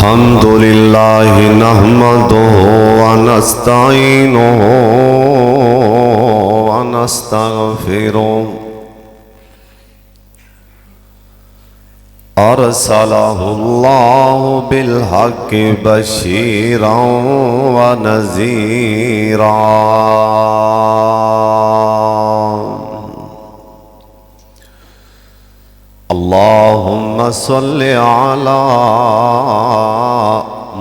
अल्हम्दुलिल्लाहि नहमदुहु व नस्तईनुहु व नस्तगफिरुहु अरसलहुल्लाहु बिलहक्कि बशीरन व नज़ीरा। अल्लाहुम्मा सल्लि अला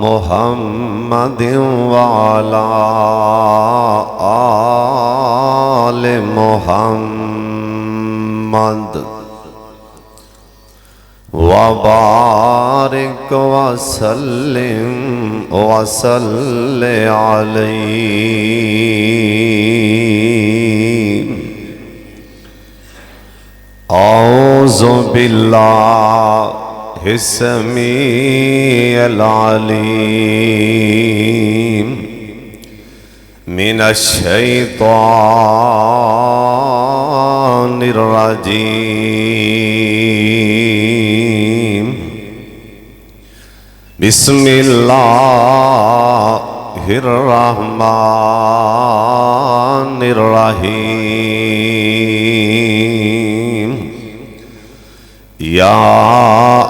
मुहम्मदिन व अला आलि मुहम्मद व बारिक व सल्लिम व सल्लि अलैहि। औज़ु बिल्लाहि समीइल अलीम मिनश शैतानिर रजीम। बिस्मिल्लाहिर रहमानिर रहीम। या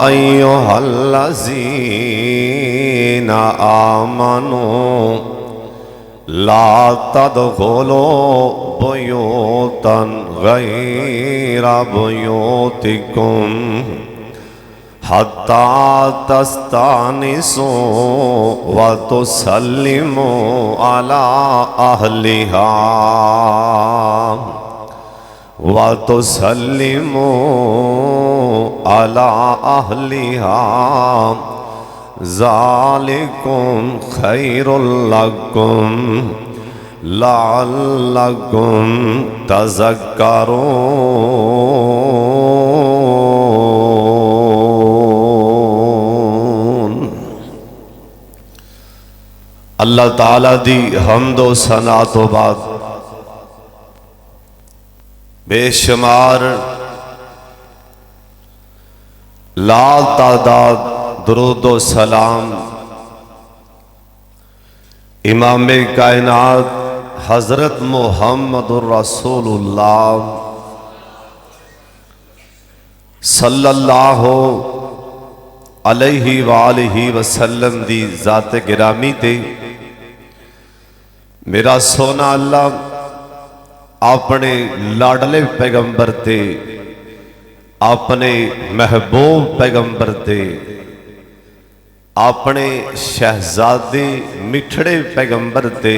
अय्युहल्लज़ीना आमनू ला तदखुलू बुयूतन गैरा बुयूतिकुम हत्ता तस्तानिसू व तुसल्लिमू अला अहलिहा व तुसल्लिमू अला अहलिहा ज़ालिकुम खैरुल लकुम लअल्लकुम तज़क्करून। अल्लाह ताला दी हम्दो सना तो बाद बेशुमार ला तादाद दुरूदो सलाम इमाम कायनात हजरत मुहम्मदुर रसूलुल्लाह सल्लल्लाहु अलैहि वालिहि वसल्लम दी जात गिरामी ते मेरा सोना अल्लाह अपने लाडले पैगंबर ते अपने महबूब पैगंबर ते अपने शहजादे मिठड़े पैगंबर ते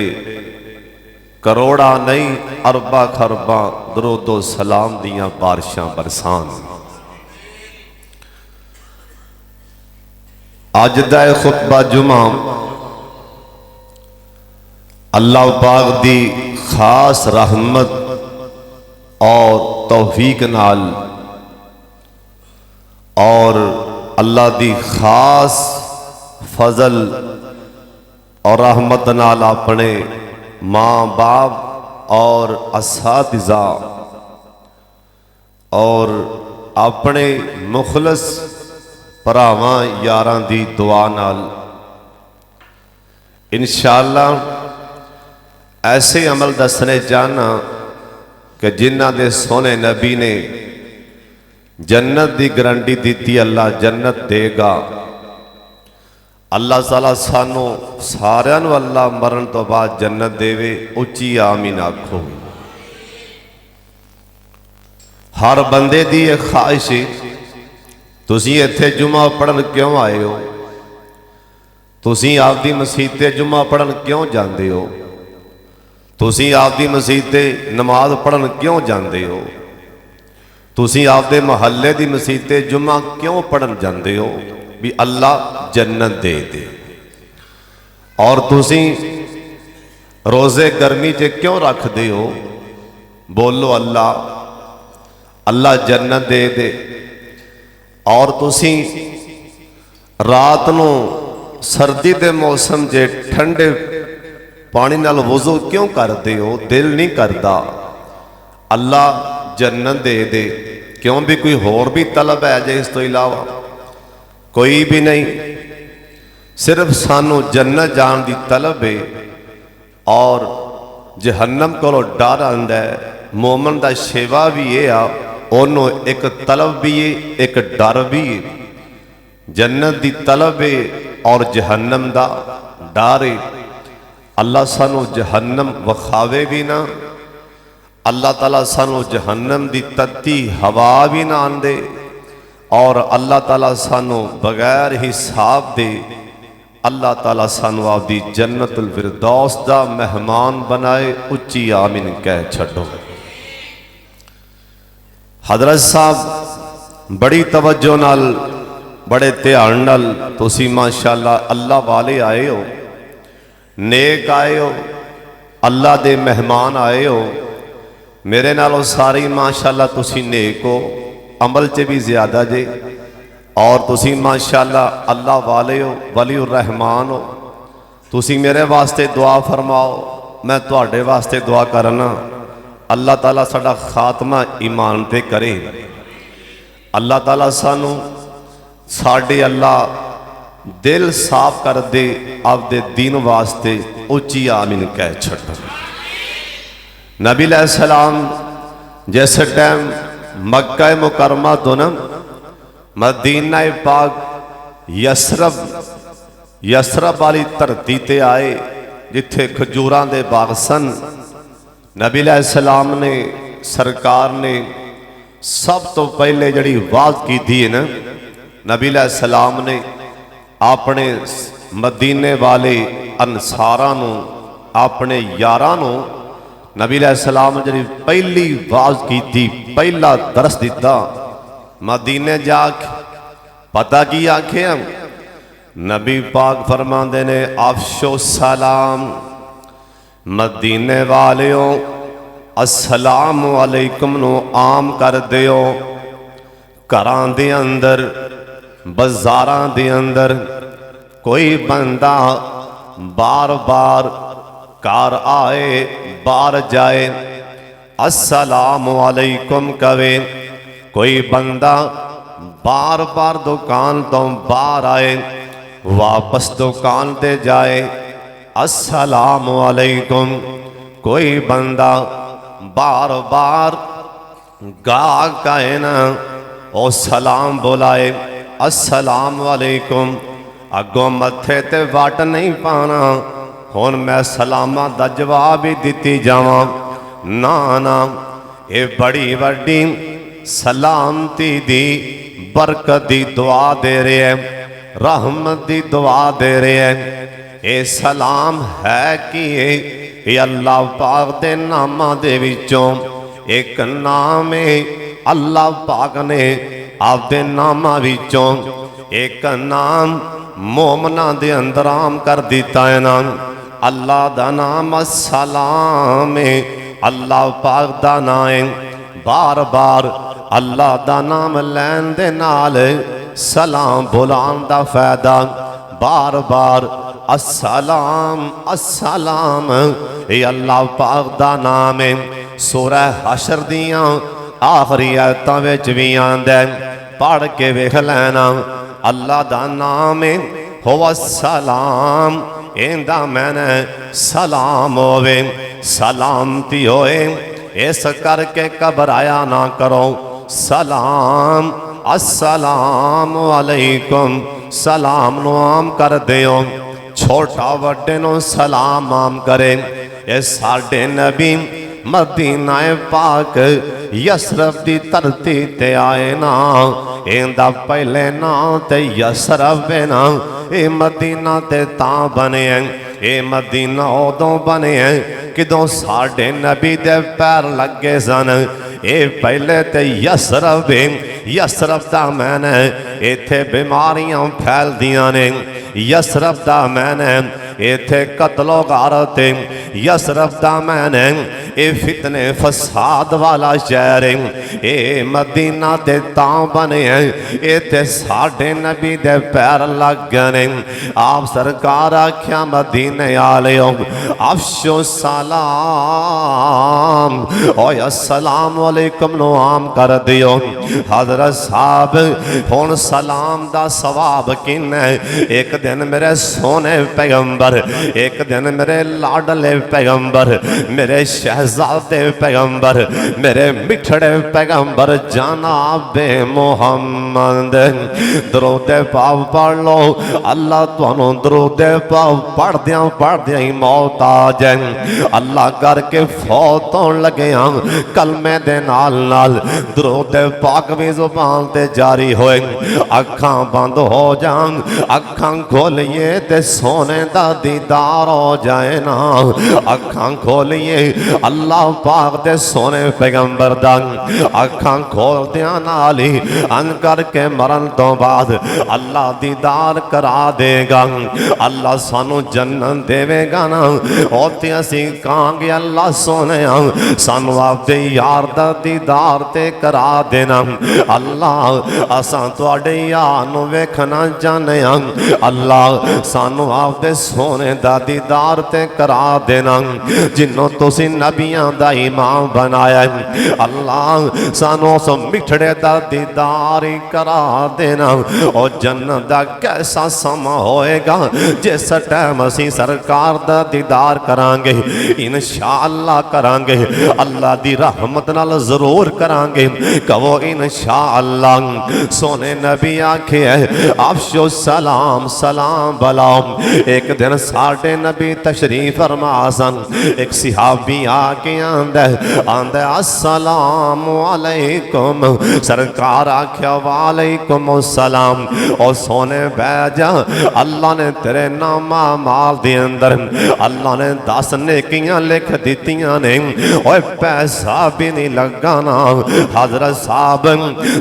करोड़ा नहीं अरबा खरबा दरूदो सलाम दियां बारिशां बरसान। अज दा खुतबा जुमा अल्लाह पाक दी खास रहमत और तौफीक नाल और अल्लाह दी खास फजल और रहमत नाल अपने माँ बाप और असातिज़ा और अपने मुखलस भरावां यारां दी दुआ नाल इंशाअल्लाह ऐसे अमल दसने चाहना कि जिन्हां दे सोने नबी ने जन्नत की गारंटी दी। अल्लाह जन्नत देगा। अल्लाह ताला सानू सारियां नू अल्लाह मरण तो बाद जन्नत देवे। उच्ची आमीन आखो। हर बंदे दी एक ख्वाहिश है। तुसीं इत्थे जुमा पढ़न क्यों आए हो? तुसीं आपदी मसीत ते जुमा पढ़न क्यों जाते हो? तुसीं आपदी मसीत ते नमाज पढ़न क्यों जाते हो? तुसीं आपदे महल्ले दी मसीत ते जुम्मा क्यों पढ़न जाते हो? भी अल्लाह जन्नत दे दे। और तुसीं रोजे गर्मी च क्यों रखते हो? बोलो अल्लाह अल्लाह जन्नत दे दे। और तुसीं रात नू सर्दी के मौसम च ठंडे पानी नाल वज़ू क्यों करते हो? दिल नहीं करता अल्लाह जन्नत दे दे। क्यों भी कोई होर भी तलब है जे इस तो इलावा? कोई भी नहीं। सिर्फ सानू जन्नत जान की तलब है और जहन्नम को डर आंदा है। मोमन का शेवा भी ये आ, ओनू एक तलब भी है एक डर भी है। जन्नत की तलब है और जहन्नम का डर है। अल्लाह सानू जहन्नम विखावे भी ना, अल्लाह ताला सानू जहन्नम की तत्ती हवा भी ना आंदे और अल्लाह ताला सानू बगैर हिसाब दे अल्लाह ताला सानू आपदी जन्नतुल फिरदौस दा मेहमान बनाए। उच्ची आमीन कह छड्डो। हजरत साहब बड़ी तवज्जो नाल बड़े ध्यान नाल तुसी माशाअल्लाह अल्लाह वाले आए हो, नेक आए हो, अल्लाह दे मेहमान आए हो। मेरे नालों सारी माशाअल्लाह तुसी नेक हो, अमल च भी ज्यादा जे और तुसी माशाअल्लाह अल्लाह वाले हो, वलीउर रहमान हो। तुसी मेरे वास्ते दुआ फरमाओ, मैं तुहाडे वास्ते दुआ करना। अल्लाह ताला साडा खात्मा ईमान ते करे। अल्लाह ताला सानू साडे अल्लाह दिल साफ कर दे आपदे दीन वास्ते। उच्ची आमीन कह छड्डो। नबी अलैहिस्सलाम जिस टाइम मक्का मुकरमा तो ना मदीना पाक यसरब वाली धरती ते आए जिथे खजूरां दे बाग सन। नबी अलैहिस्सलाम ने सरकार ने सब तो पहले जड़ी वाज की थी ना, नबी अलैहिस्सलाम ने अपने मदीने वाले अंसारां नूं अपने यारां नूं नबी अलैहिस्सलाम ने जड़ी पहली वाज की थी, पहला दरस दिता। मदीने जाके पता की आखे हम नबी पाक फरमाते ने अफशो सलाम, मदीने वालियों अस्सलाम अलैकुम नो आम कर दियो। घरां दे अंदर बाजारां दे अंदर कोई बंदा बार बार घर आए बार जाए अस्सलाम अलैकुम कवे। कोई बंदा बार बार दुकान तो बाहर आए वापस दुकान ते जाए अस्सलाम अलैकुम। कोई बंदा बार बार गाहक आए ना ओ सलाम बुलाए अस्सलाम अलैकुम। अगों मथे ते वट नहीं पाना, हुण मैं सलामा दा जवाब ही दिती जावां ना ना। ये बड़ी वड्डी सलामती दी बरकत दी दुआ दे रहे हैं, रहमत दी दुआ दे रहे हैं। ये सलाम है कि ये अल्लाह पाक दे नामां दे विचों एक नाम है। अल्लाह पाक ने आपदे नामां विचों एक नाम मोमना दे अंदर आम कर दिता है ना। अल्लाह दा नाम सलाम है, अल्लाह पाक दा नाम है। बार बार अल्लाह दा नाम लैन दे नाल सलाम बुलान दा फायदा। बार बार अस्सलाम अस्सलाम ये अल्लाह पाक दा नाम है। सूरह हशर दियां आखिरी आयतां विच भी आंदा है, पढ़ के वेख लेना। अल्लाह दा नाम है हुवा सलाम, इंदा मैंने सलाम होवे सलामती होए। इस करके घबराया ना करो। सलाम अस्सलाम अलैकुम सलाम नो आम कर दियो। छोटा वड्डे नो सलाम आम करे। ये साडे नबी मदीना पाक यसरब दी धरती ते आए ना। इंदा पहले ना ते यसरब है ना। ये मदीना ते तां बने हैं, ये मदीना उदों बने हैं किदों साडे नबी दे पैर लगे सन। ये पहले ते यसरब है, यसरब दा मैंने इत्थे बीमारियां फैलदियां ने। यसरब दा मैंने इथे कतलो गारत यसरफ दा मैंने ये फितने फसाद वाला शहर ये मदीना ते तां बने इथे साडे नबी दे पैर लग गए। आप सरकार आख्या मदीने आले अफशो सलाम और अस्सलाम वालेकुम नो आम कर दियो। हजरत साहब हुण सलाम दा सवाब किन है। एक दिन मेरे सोने पैगंबर, एक दिन मेरे लाडले पैगंबर, मेरे शहजादे पैगंबर, मेरे मिठड़े पैगंबर जनाबे मोहम्मद दरूद पाक पढ़ लो। अल्लाह तुहानू दरूद पाक पढ़दियां ही मौत आ जाए। अल्लाह करके फौत होण लगे कलमे दे नाल नाल दरूद पाक भी जुबान ते जारी होए। अखां बंद हो जान, अखां खोलिए ते सोने दा दीदार हो जाए ना। अखां खोलिए अल्लाह पाक दे सोने पैगंबर दा अखां खोलदियां नाल ही अन करके मरन तो बाद अल्लाह दीदार करा देगा। अल्लाह सानू जन्नत देवेगा ना। ओते असीं कहांगे अल्लाह सोने सानू आपदे यार दा दीदार ते करा देना। अल्लाह असां तुहाडे यार नू वेखना चाहने अल्लाह सानू आपदे सोने दा दीदार ते करा देना। जिन्हों तुसीं नबियां दा इमाम बनाया अल्लाह सानू उस मिठड़े दा दीदार ही करा देना। और जन्नत दा कैसा समा होएगा जिस टाइम असीं सरकार दा दीदार करांगे। इंशाअल्लाह करांगे, अल्लाह दी रहमत नाल जरूर करांगे। कहो इंशाअल्लाह। सोने नबी आखे अफशो सलाम सलाम बलाम। एक दिन साडे नबी तशरीफ फरमा सन। एक सिहाबी आके आंदा अस्सलामु अलैकुम। सरकार आख्या वालेकुम सलाम। और सोने बह जा, अल्लाह ने तेरे नामा माल दे अंदर अल्लाह ने 10 नेकियां लिख दितियां ने। और पैसा भी नहीं लगा ना, हजरत साहब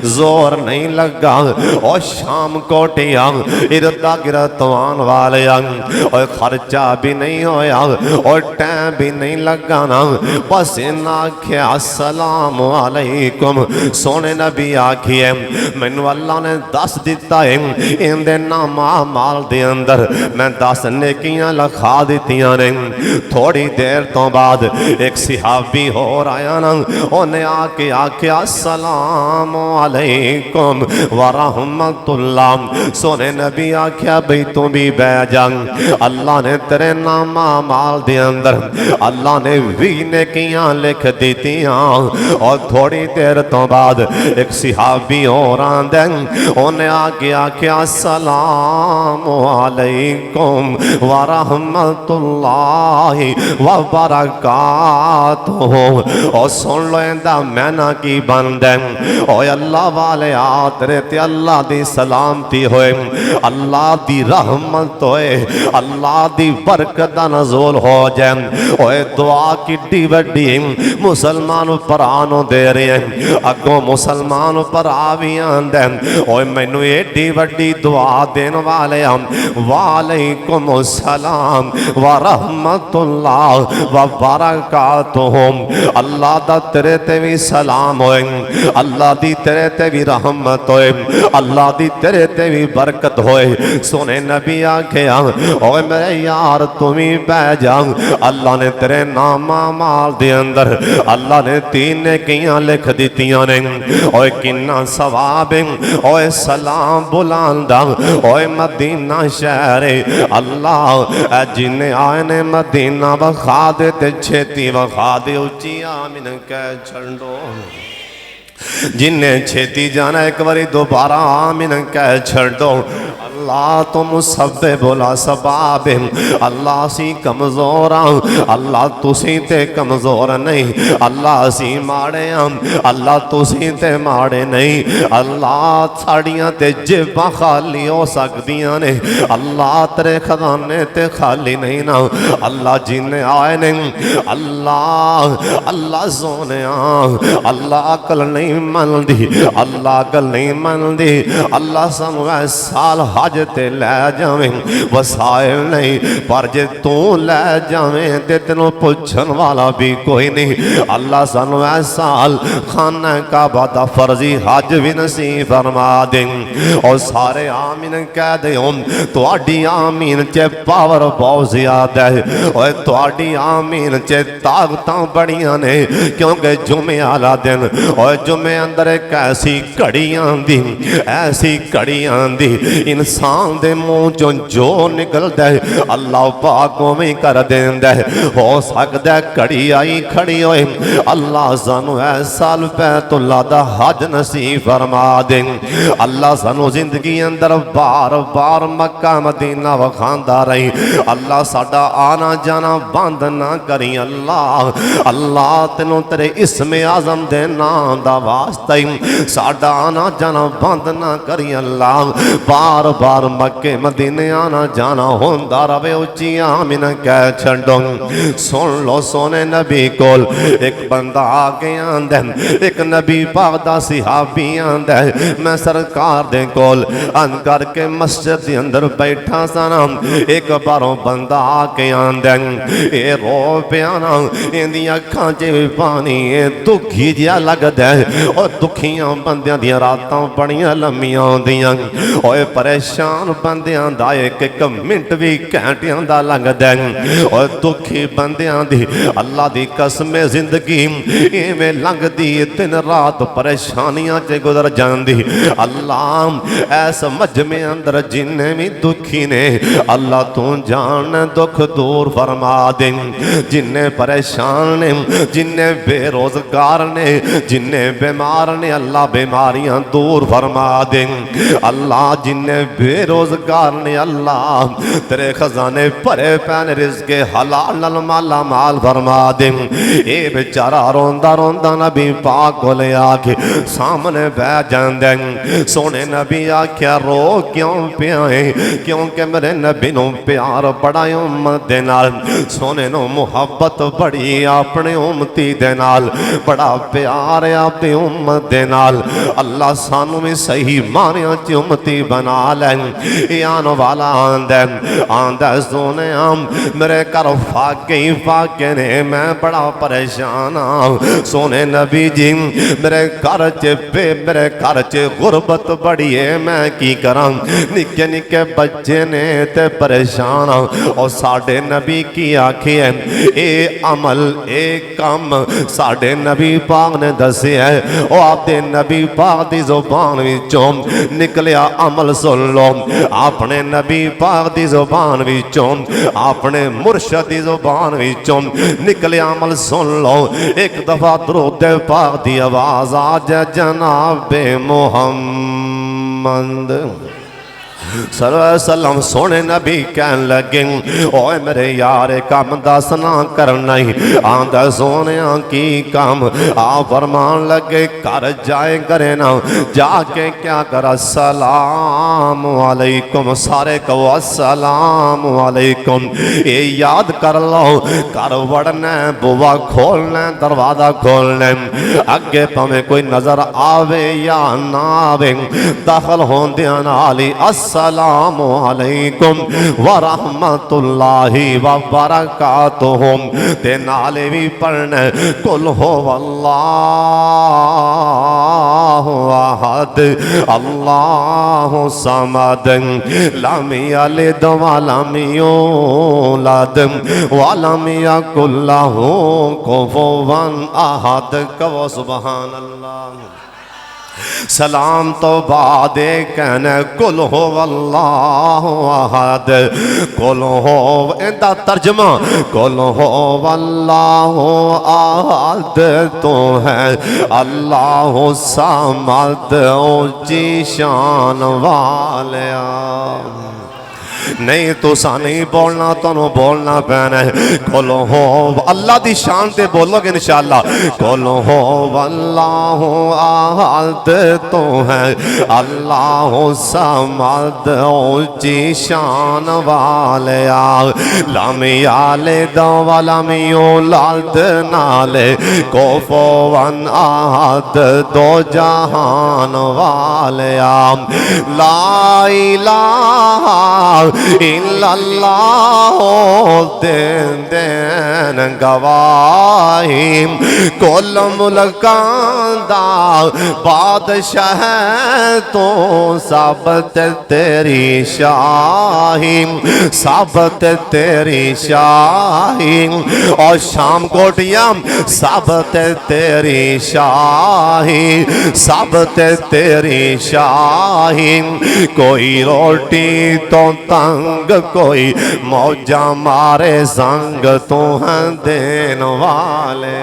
जोर नहीं लगा। और शाम कोटिया इरदा गिरद आने वाले और खर्चा भी नहीं होया और टाइम भी नहीं लगा ना। बस इन्ना आख्या अस्सलाम वालेकुम। सोने नबी आखिए मैनू अल्लाह ने दस दिता है इनदे नामा माल दे अंदर मैं 10 नेकियां लिखा दितियां ने। थोड़ी देर तो बाद एक सिहाबी होर आया ना, उन्हें आके आख्या अस्सलाम अलैकुम व रहमतुल्लाह। सोने नबी आख्या भाई तू भी बह जा, अल्लाह ने तेरे नामा माल दे अंदर अल्लाह ने 20 नेकियां लिख दितियां। और थोड़ी देर तो बाद एक सिहाबी होर आंदा, उन्हें आके आख्या अस्सलाम अलैकुम व रहमतुल्लाहि व बरकातुहू। और सुन लो इंदा मैना की बनदा। ओ अल्लाह वाले आ तेरे ते अल्लाह दी सलामती होए, अल्लाह दी रहमत होए, अल्लाह दी बरकत दा नज़ूल हो जाए। ओए दुआ किड्डी वड्डी मुसलमान भरानों दे रहे हैं। अगों मुसलमान भरा भी आंदे ओए मैनू एडी वड्डी दुआ देन वाले वालेकुम सलाम व रहमतुल्लाह व बरकातुहू। अल्लाह दा तेरे ते भी सलाम होए, अल्लाह दी तेरे ते भी रहमत होए, अल्लाह दी तेरे ते भी बरकत होए। सोने नबी आख्या ओए मेरे यार तुम ही बह जा, अल्लाह ने तेरे नामा माल दे अंदर अल्लाह ने 3 नेकियां लिख दितियां ने। ओए किन्ना सवाब ओए सलाम बुलांदा ओए मदीना शहर अल्लाह जिन्हें आए ने मदीना वखा दे ते छेती वखा दे। उच्ची आमीन कह छड़ो। जिन्हें छेती जाना एक बारी दोबारा आमीन कह छड़ो। अल्लाह तुम सब बोला सबाब अल्लाह सी कमजोर अल्लाह तुसी ते कमजोर नहीं, अल्लाह सी माड़े अल्लाह तुसी ते माड़े नहीं। अल्लाह साड़ियां ते जेबां खाली हो सकदियां ने, अल्लाह तेरे खजाने ते खाली नहीं ना। अल्लाह जिन्हें आए ने अल्लाह अल्लाह सोने अल्लाह अकल नहीं मनदी, अल्लाह अकल नहीं मनदी। अल्लाह सानू साल हज जहाज ते लै जावें वसाइल नहीं, पर जे तू लै जावें ते तेनों पुछन वाला भी कोई नहीं। अल्लाह सानू ऐसा खाना काबा दा फर्जी हज भी नसीब फरमा दे। और सारे आमीन कह दे, तुहाडी आमीन च पावर बहुत ज्यादा है, और तुहाडी आमीन च ताकतां बड़ियां ने, क्योंकि जुमे आला दिन और जुमे अंदर एक ऐसी घड़ी आंदी, ऐसी घड़ी आंदी इंसान दे मुंह चों जो निकलदा है अल्लाह पाक उवें कर देंदा है। हो सकदा घड़ी आई खड़ी होए, अल्लाह सानू ऐ साल बैतुल्लाह दा हज नसीब फरमा दे। अल्लाह सानू जिंदगी अंदर बार बार मक्का मदीना वखांदा रही। अल्लाह साडा आना जाना बंद ना करी। अल्लाह अल्लाह तेनों तेरे इस्मे आजम दे नाम दा वास्ता ही साडा आना जाना बंद ना करी। अल्लाह बार बार मक्के मदीने आना जाना होंदा रवे। उच्ची आमीन कह छड्डो। सुन लो सोने नबी कोल एक बंदा आके आंदा, एक नबी पाक दा सहाबी आंदा, मैं सरकार दे कोल अन करके मस्जिद दे अंदर बैठा सना। एक बारों बंदा आके आंदा, ए रो पिया ना, इहदी अखां च भी पानी, दुखी जिहा लगदा है। और दुखियां बंदियां दी रातां बड़ियां लम्मियां होंदियां, ओए परेशान बंदियां दा एक एक मिनट भी घंटियां दा लगदा है। और दुखी बंदियां दी अल्लाह दी कसम जिंदगी इवें लंघदी, दिन रात परेशानियां च गुजर जांदी। अल्लाह ऐस मजमे अंदर जिन्ने भी दुखी ने अल्लाह तू जान दुख दूर फरमा दे। जिन्ने परेशान ने, जिन्ने बेरोजगार ने, जिन्ने बीमार ने अल्लाह बीमारियां दूर फरमा दे। अल्लाह जिन्ने बेरोजगार ने अल्लाह तेरे खजाने भरे पैन रिज़्क़े हलाल नाल माला माल फरमा दे। ये बेचारा रोंदा रोंदा नबी पाक कोले आके सामने बह जांदा। सोने नबी आख्या रो क्यों पिया है? क्योंकि मेरे नबी नूं प्यार बड़ा उम्मत दे नाल, सोने नूं मुहब्बत बड़ी अपने उम्मती दे नाल, बड़ा प्यार है अपनी उम्मत दे नाल। अल्लाह सानू भी सही मानिया च उम्मती बना लै। आने वाला आंदा आंदा सोने मेरे घर फाके ही फाके ने, मैं बड़ा परेशान हाँ। सोने नबी जी मेरे घर च गुरबत बड़ी है, मैं की करा? निके निके बच्चे ने ते परेशान। और साडे नबी की आखी है ए अमल ए कम साडे नबी पाक ने दसे है। और आपदे नबी पाक दी जुबान विचों निकलिया अमल सुन लो। अपने नबी पाक दी जुबान विचों, अपने मुर्शद दी जुबान विचों निकलिया अमल सुन लो। एक दफा दरूद पाक दी आवाज आ जा जनाबे मोहम्मद सल्लल्लाहु सोने नबी कहन लगे ओए मेरे यार काम दसना करना ही आंदा। सोने की काम आ फरमान लगे कर जाए करे ना जाके क्या कर अस्सलाम वालेकुम, सारे कहो अस्सलाम वालेकुम। ये याद कर लो घर वड़ना बुआ खोलना दरवाजा खोलना, अगे भावें कोई नजर आवे या ना आवे दाखिल होंदियां नाल ही अस्सलामु अलैकुम व रहमतुल्लाहि व बरकातुहु ते नाले भी पढ़ना कुल हुवल्लाहु अहद अल्लाहु समद लम यलिद व लम यूलद व लम यकुल लहू कुफुवन अहद। कहो सुभान अल्लाह। सलाम तो बाद कहना कुल हो वल्लाहु अहद, कुल हो इंदा तर्जमा कुल हो वल्लाहु अहद तो है अल्लाह समद ऊंची शान वालिया। नहीं तुसा नहीं बोलना, तुहानू बोलना पैना है। कोलो हो अल्लाह दी शान ते बोलोगे इंशाअल्लाह। कोलो हो अल्लाह आहद तो है अल्लाह समद ऊंची शान वाले लामियाले दवालामियो लाद नाले कोफोवन आहद दो जहान वाले ला इलाहा इल्लल्लाह दिन दिन गवाही कुल मुल्कां बादशाह तो सब तेरी शाही, सब तेरी शाही और शाम कोटियां सब तेरी शाही, सब तेरी शाही। कोई रोटी तो तंग कोई मौजा मारे संग तू है देन वाले।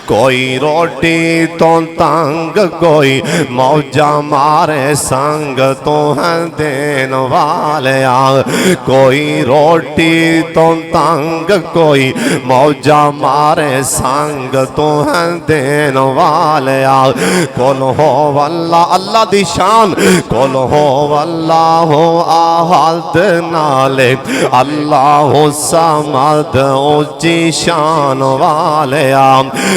कोई रोटी तो तंग कोई मौजा मारे संग तो है देन वाले। कोई रोटी तो तंग कोई मौजा मारे संग तो है देन वाले। कुल हो अल्लाह अल्लाह दी शान कुल हो अल्लाह आहद नाले अल्लाह समद ऊंची शान वाले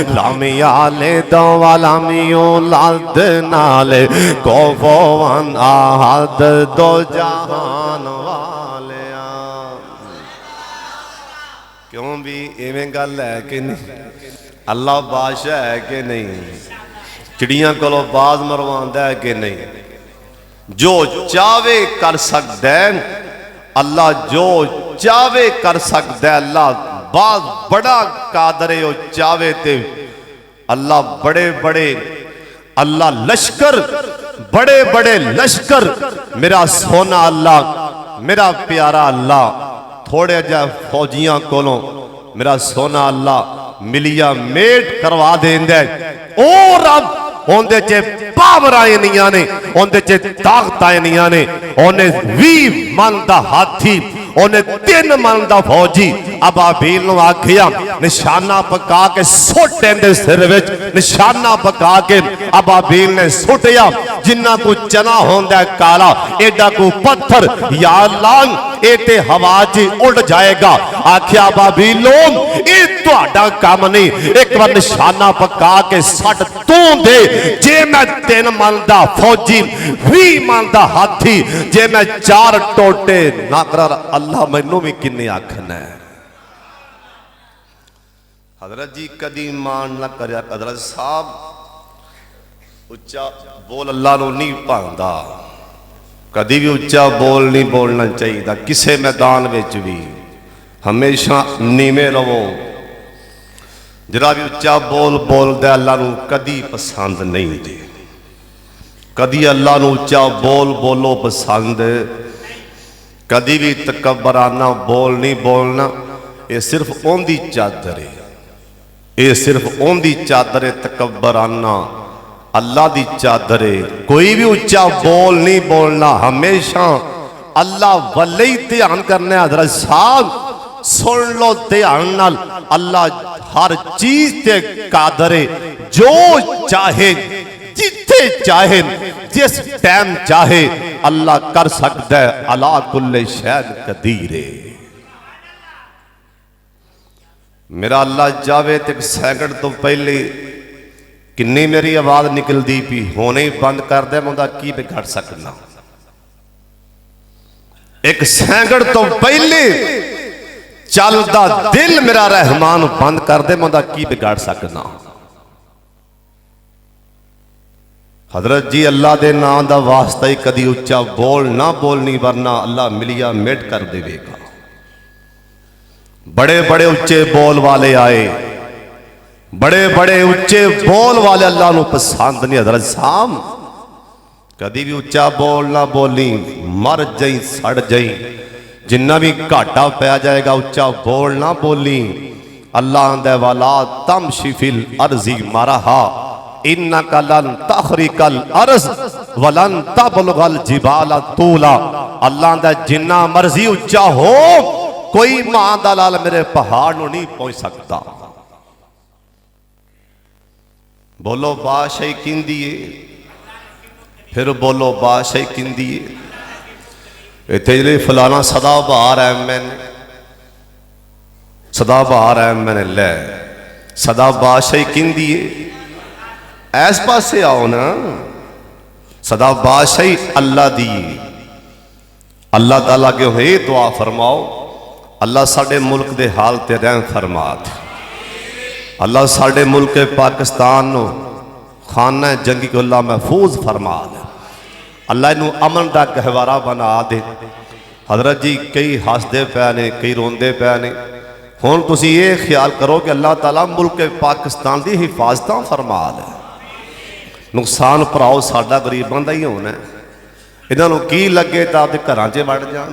लामियाले दवालामियो लाद नाले कोफोवन आहद दो जहान वाले। क्यों भी इवें गल है कि नहीं? अल्लाह बादशाह है कि नहीं? चिड़ियां कोलों बाज मरवांदा है कि नहीं? जो चावे कर सकदा है अल्लाह, जो चावे कर सकदा है अल्लाह। बात बड़ा कादर है, चावे ते अल्लाह बड़े बड़े अल्लाह लश्कर बड़े बड़े लश्कर मेरा सोना अल्लाह मेरा प्यारा अल्लाह थोड़े जा फौजियां कोलों मेरा सोना अल्लाह मिलिया मेट करवा देंदा है। ओ रब उनदे च पावर आयनियां ने, उनदे च ताकत आयनियां ने। उन्हें 20 मन दा हाथी, उन्हें 3 मन दा फौजी अबाबील नूं आखिया निशाना पका के सुट दे सिर विच, निशाना पका के अबाबील ने सुटिया। जिन्ना को चना होंदा काला एडा को पत्थर या लांग एते हवा च उड़ जाएगा। आखिया अबाबीलो ये तुहाडा काम नहीं, एक बार निशाना पका के सट तू दे। जे मैं 3 मन दा फौजी 20 मन दा हाथी, जे मैं 4 टोटे ना कर अल्लाह मैनू भी किन्ने आखना है। हजरत जी कदी मान ना कर हजरत साहब उच्चा बोल अल्लाह नू नहीं भांदा, कदी भी उच्चा बोल नहीं बोलना चाहिए किसी मैदान विच भी। हमेशा नीवे रवो। जरा भी उच्चा बोल बोलदा अल्लाह नू कदी पसंद नहीं दे। कदी अल्लाह नू उच्चा बोल बोलो पसंद, कदी भी तकबराना बोल नहीं बोलना। ये सिर्फ ओंदी चादर है, ये सिर्फ ओंदी चादर है तकबराना, अल्लाह दी चादर है। कोई भी उच्चा बोल नहीं बोलना, हमेशा अल्लाह वाले ही ध्यान करना। हजरत साहब सुन लो ध्यान नाल, अल्लाह हर चीज ते कादर है। जो चाहे जिथे चाहे जिस टाइम चाहे अल्लाह कर सकता है। अला कुल्ले शैन कदीर है। मेरा अल्लाह चाहे तो 1 सेकंड तो पहले किन्नी मेरी आवाज निकलती पी होने ही बंद कर दे, मैं की बिगाड़ सकना। 1 सेकंड तो पहले चलता दिल मेरा रहमान बंद कर दे, मैं की बिगाड़ सकना। हजरत जी अल्लाह के नाम का वास्ता ही कदी उच्चा बोल ना बोलनी, वरना अल्लाह मिलिया मेट कर देगा। बड़े बड़े उच्चे बोल वाले आए, बड़े बड़े उच्चे बोल वाले अल्लाह नू पसंद नहीं। हजरत साहब कदी भी उच्चा बोल ना बोली, मर जाई सड़ जाई, जिन्ना भी घाटा पै जाएगा उच्चा बोल ना बोली। अल्लाह दे वाला तम शिफिल अर्जी मरहा इन्नका लन तखरिकल अर्ज वलन तबलगल जिबाला तूला। अल्लाह दा जिन्ना मर्जी उच्चा हो, कोई मां दा लाल मेरे पहाड़ नूं नहीं पहुंच सकता। बोलो बादशाही किंदी है, फिर बोलो बादशाही किंदी है। इत्थे जिहड़े फलाना सदाबहार एमएन, सदाबहार एमएन लै सदा बादशाही किंदी है। इस पासे आओ ना, सदा बादशाही अल्लाह दी। अल्लाह ताला के हे दुआ फरमाओ, अल्लाह साडे मुल्क दे हाल ते रहम फरमा दे। अल्लाह साडे मुल्क पाकिस्तान नो खाना जंगी को अल्लाह महफूज फरमा दे। अल्लाह इनू अमन का गहवारा बना दे। हजरत जी कई हसदे पे ने, कई रोंदे पे ने। हुण तुसीं ये ख्याल करो कि अल्लाह ताला मुल्क पाकिस्तान की हिफाजत फरमा दे। नुकसान भराओ साडा गरीबां दा ही होना। इन्हां नूं की लगे तो आपके घरां च वड़ जाण।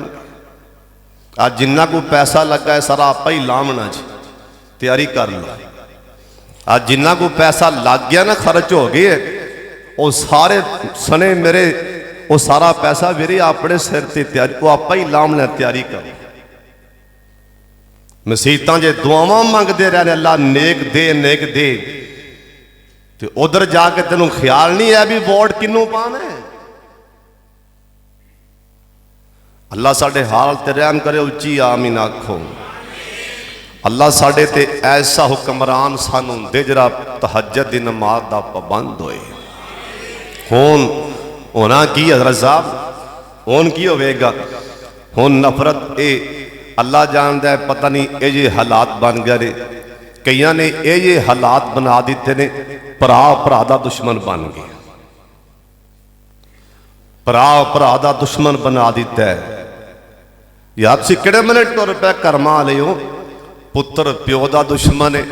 अज जिन्ना कोई पैसा लगा है सारा आप ही लामना जी, तैयारी कर लो। आज जिन्ना कोई पैसा लग गया ना, खर्च हो गए, वो सारे सने मेरे, वो सारा पैसा मेरे अपने सिर से तैयारी, वो आप ही लामना, तैयारी करो। मसीतां जे दुआवां मंगते रहे अल्लाह नेक दे, नेक दे, तो उधर जाके तेनों ख्याल नहीं है भी वोट किनू पाना है। अल्लाह साडे हाल ते रहम करे, उच्ची आमीन आखो। अल्लाह साडे ते ऐसा हुक्मरान सानू दे जरा तहज्जुद दी नमाज दा पाबंद होए। हुण होना की हज़रत साहब, हुण की होवेगा? हुण नफरत ए अल्लाह जानदा है, पता नहीं ये जे हालात बन गए। कईयां ने ये हालात बना दिते ने, भरा भरा दा दुश्मन बन गए। भरा भरा दा दुश्मन बना दिता है। यार तुसीं किहड़े मिनट तुर पे कर्मा लियो, पुत्र प्यो का दुश्मन है,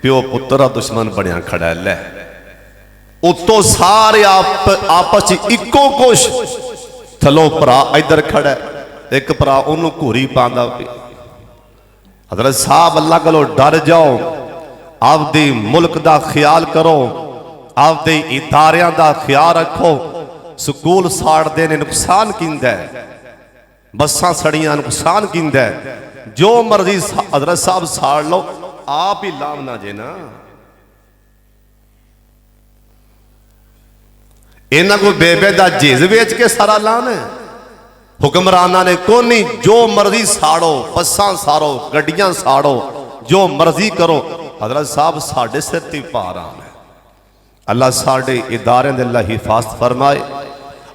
प्यो पुत्र का दुश्मन बनया खड़ा है। लै उतो सारे आपस इको कुछ, थलो भरा इधर खड़ा है, एक भरा उन्होंने घूरी पांदा पे। हज़रत साहब अल्लाह कोलों डर जाओ, आपदे मुल्क का ख्याल करो, आपदे इदारियां का ख्याल रखो। स्कूल साड़ते ने, नुकसान किंदा है। बसां सड़ियां, नुकसान किंदा है। जो मर्जी हज़रत साहब साड़ लो, आप ही लामना जे ना। इन्हां को बेबे का जेज बेच के सारा लाना है। हुक्मराना ने कोनी, जो मर्जी साड़ो, बसां साड़ो, गड्डियां साड़ो, जो मर्जी करो। हज़रत साहब साढ़े सिर ते भार आना है। अल्लाह साढ़े इदारे दे अल्लाह हिफाजत फरमाए।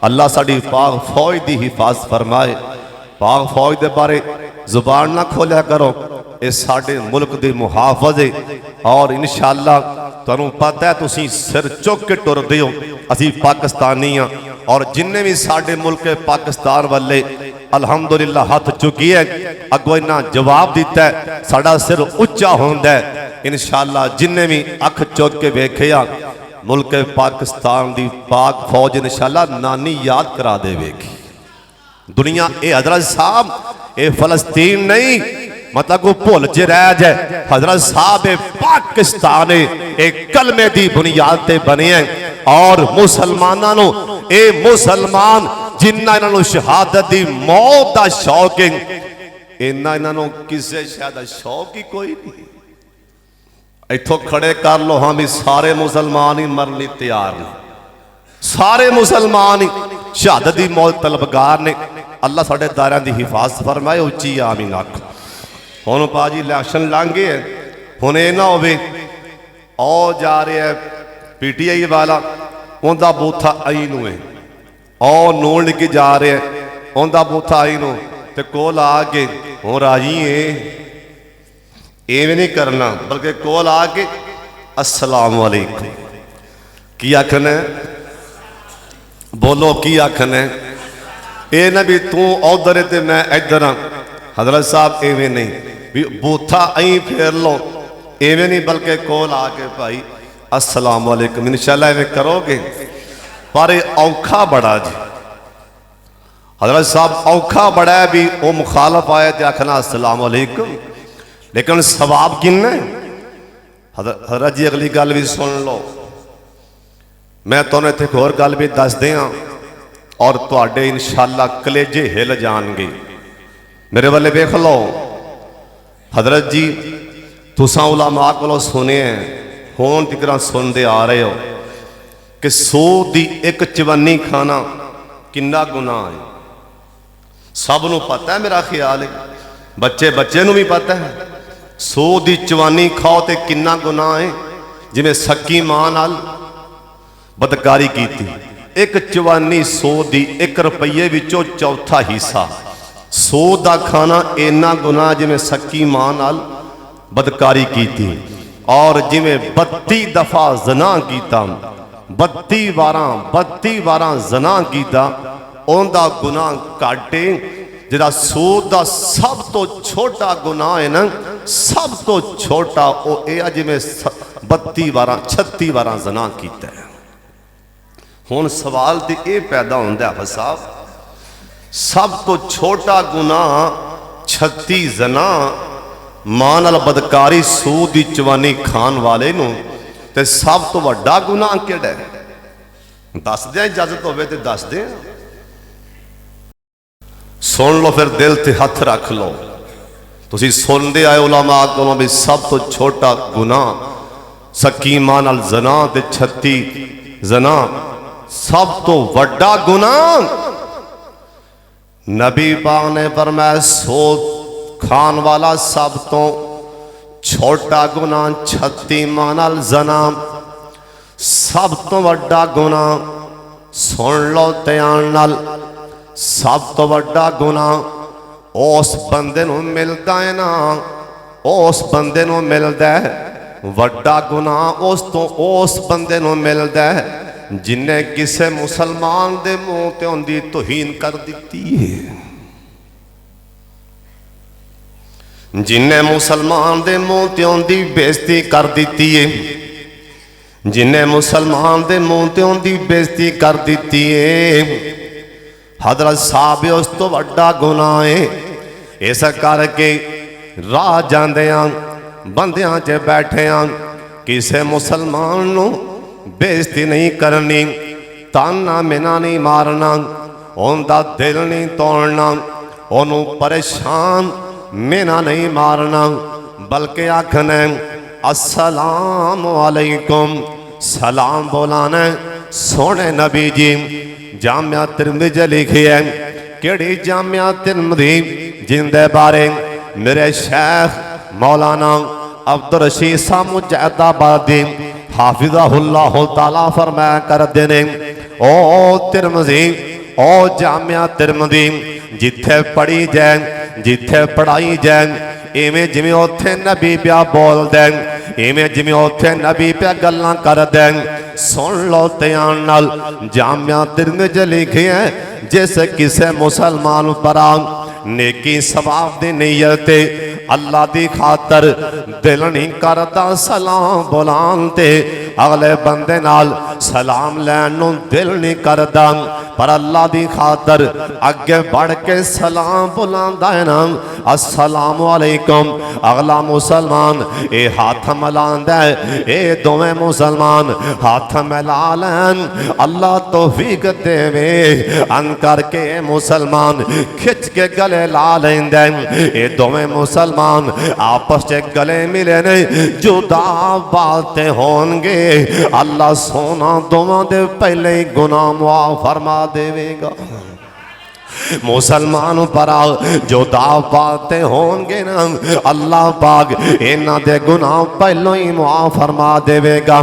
अल्लाह साड़ी पाक फौज की हिफाजत फरमाए। पाक फौज के बारे जुबान ना खोलिया करो, ये साडे मुल्क की मुहाफज है। और इंशाअल्लाह तुहानू पता है, तुसीं सिर चुक के टुरदे हो, असीं पाकिस्तानी हाँ। और जिन्ने भी साडे मुल्क पाकिस्तान वाले अल्हम्दुलिल्लाह हाथ चुकी है, अगों इन्हां जवाब दिता है, साडा सिर उच्चा होंदा है। इंशाअल्लाह जिन्ने भी अख चुक के वेखिया, मुल्क पाकिस्तान की पाक फौज इंशाअल्लाह नानी याद करा देवेगी। दुनिया ये हज़रत साहब ये फलस्तीन नहीं, मतलब को भुल च रह जाए। हज़रत साहब ये पाकिस्तान एक कलमे की बुनियाद ते बने हैं। और मुसलमानों नो, ये मुसलमान जिन्ना इन्हों शहादत की मौत का शौक है, इन्ना इन्हों किसी शायद का शौक ही कोई नहीं। इथों खड़े कर लो, हाँ भी सारे मुसलमान ही मरने तैयार ने, सारे मुसलमान ही शहादत की मौत तलबगार ने। अल्लाह साढ़े दायरियां की हिफाजत फरमाए, उच्ची आमीन आखो। हुण भाजी इलैक्शन लंघ गए, हुण ये ना होवे ओ जा रहा है PTI वाला, उनका बूथा आई नूं है, ओ नून लिखी जा रहा है, उनका बूथा आई नूं ते कोल आके हुण राजी है। इवें नहीं करना, बल्कि कोल आके अस्सलाम वालेकुम की आखना, बोलो की आखना। ये ना भी तू उधर है तो मैं इधर हाँ। हज़रत साहब इवें नहीं भी बूथा अं फेर लो, इवें नहीं, बल्कि कोल आके भाई अस्सलाम वालेकुम इंशाअल्लाह इवें करोगे। पर औखा बड़ा जी, हज़रत साहब औखा बड़ा है भी वो मुखालफ आए तो आखना अस्सलाम वालेकुम, लेकिन सवाब किन्ना है। हज़रत जी अगली गल भी सुन लो, मैं तुहानूं इत्थे एक होर गल भी दस दियां। और तुहाडे इंशाअल्लाह कलेजे हिल जाणगे। मेरे वाले वेख लो, हजरत जी तुसां उलमा कोलों सुने होण तिकरां सुनते आ रहे हो कि 100 दी एक चवन्नी खाना किन्ना गुनाह है। सब नूं पता है, मेरा ख्याल है बच्चे बच्चे नूं भी पता है 100 दी चवानी खाओ तो किन्ना गुनाह है। जिवें सक्की मां नाल बदकारी की, एक चवानी 100 दी, 1 रुपये विचों चौथा हिस्सा 100 का खाना इन्ना गुनाह जिवें सक्की मां नाल बदकारी की। और जिवें 32 दफा जना किया, 32 बार जना किया, उनका गुनाह काटे। जिहड़ा 100 का सब तो छोटा गुनाह है ना, सब तो छोटा वो यह जिवें 32 बार 36 बार जना किया है। हुण सवाल तो यह पैदा होंदा है साहब, सब तो छोटा गुनाह 36 जना मां नाल बदकारी 100 की चवानी खान वाले नूं, ते सब तो वड्डा गुनाह किहड़ा है? दस दें, इजाजत होवे ते दस दें। सुन लो फिर, दिल ते हथ रख लो। तुसीं सुनते आए उलमा कोलों भी सब तो छोटा गुनाह सक्की मां नाल जना ते 36 जना, सब तो वड्डा गुनाह नबी पाक ने फरमाया 100 खान वाला सब तो छोटा गुनाह 36 मां नाल जना, सब तो वड्डा गुनाह सुन लो ध्यान नाल, सब तो वड्डा गुनाह उस बंदे नूं मिलदा है ना, उस बंदे नूं मिलदा है। वड्डा गुनाह उस बंदे नूं मिलदा है जिन्हें किसी मुसलमान दे मुंह ते उनदी तौहीन कर दी है, जिन्हें मुसलमान दे मुंह ते उनदी बेइज्जती कर दी है, जिन्हें मुसलमान दे मुंह ते उनदी बेइज्जती कर दी है। हजरत साहब उस तो वड्डा गुनाह है। इस करके राह जांदियां बंदियां च बैठे किसी मुसलमान नूं बेइज्जती नहीं करनी, ताना मिना नहीं मारना, उनका दिल नहीं तोड़ना, उन्हों परेशान मिना नहीं मारना, बल्कि आखना अस्सलाम वालेकुम, सलाम बोलाना। सोने नबी जी जामिया तिरमिज़ी लिखी है, केड़ी जामिया तिरमिज़ी, जिंदे बारे मेरे शेख मौलाना अब्दुल रशीद साहब मुजद्दाबादी हाफिज़हुल्लाह ताला फरमाया करते ने, ओ तिरमिज़ी, ओ जामिया तिरमिज़ी, जिथे पढ़ी जाए, जिथे पढ़ाई जाए, इवें जिवें उत्थे नबी पिया बोल दें, इवें जिवें उत्थे नबी पिया गल्लां कर दें। सुन लो ध्यान नाल, जामिया तिरमिज़ी लिखी है, जिस किसी मुसलमान पर नेकी सवाब दी नीयत अल्लाह दी खातर दिल नहीं करता सलाम बुलान ते, अगले बंदे नाल सलाम लैन नूं दिल नहीं करता, पर अल्लाह दी खातर अगे बढ़ के सलाम बुलांदा है ना, अस्सलाम वालेकुम। अगला मुसलमान ये हाथ मिलांदा है, ये दोवें मुसलमान हाथ मिला लैन, अल्लाह तौफीक देवे, अन करके मुसलमान खिंच के गले ला लेंदे। ये दोवें मुसलमान आपस च गले मिले ने, जुदा बातें होंगे, अल्लाह सोना दोवां दे पहले ही गुनाह माफ फरमा देवेगा। मुसलमान पर जो दावते होंगे ना, अल्लाह पाक इन्हां दे गुनाह पहलों ही मुआफ फरमा देवेगा।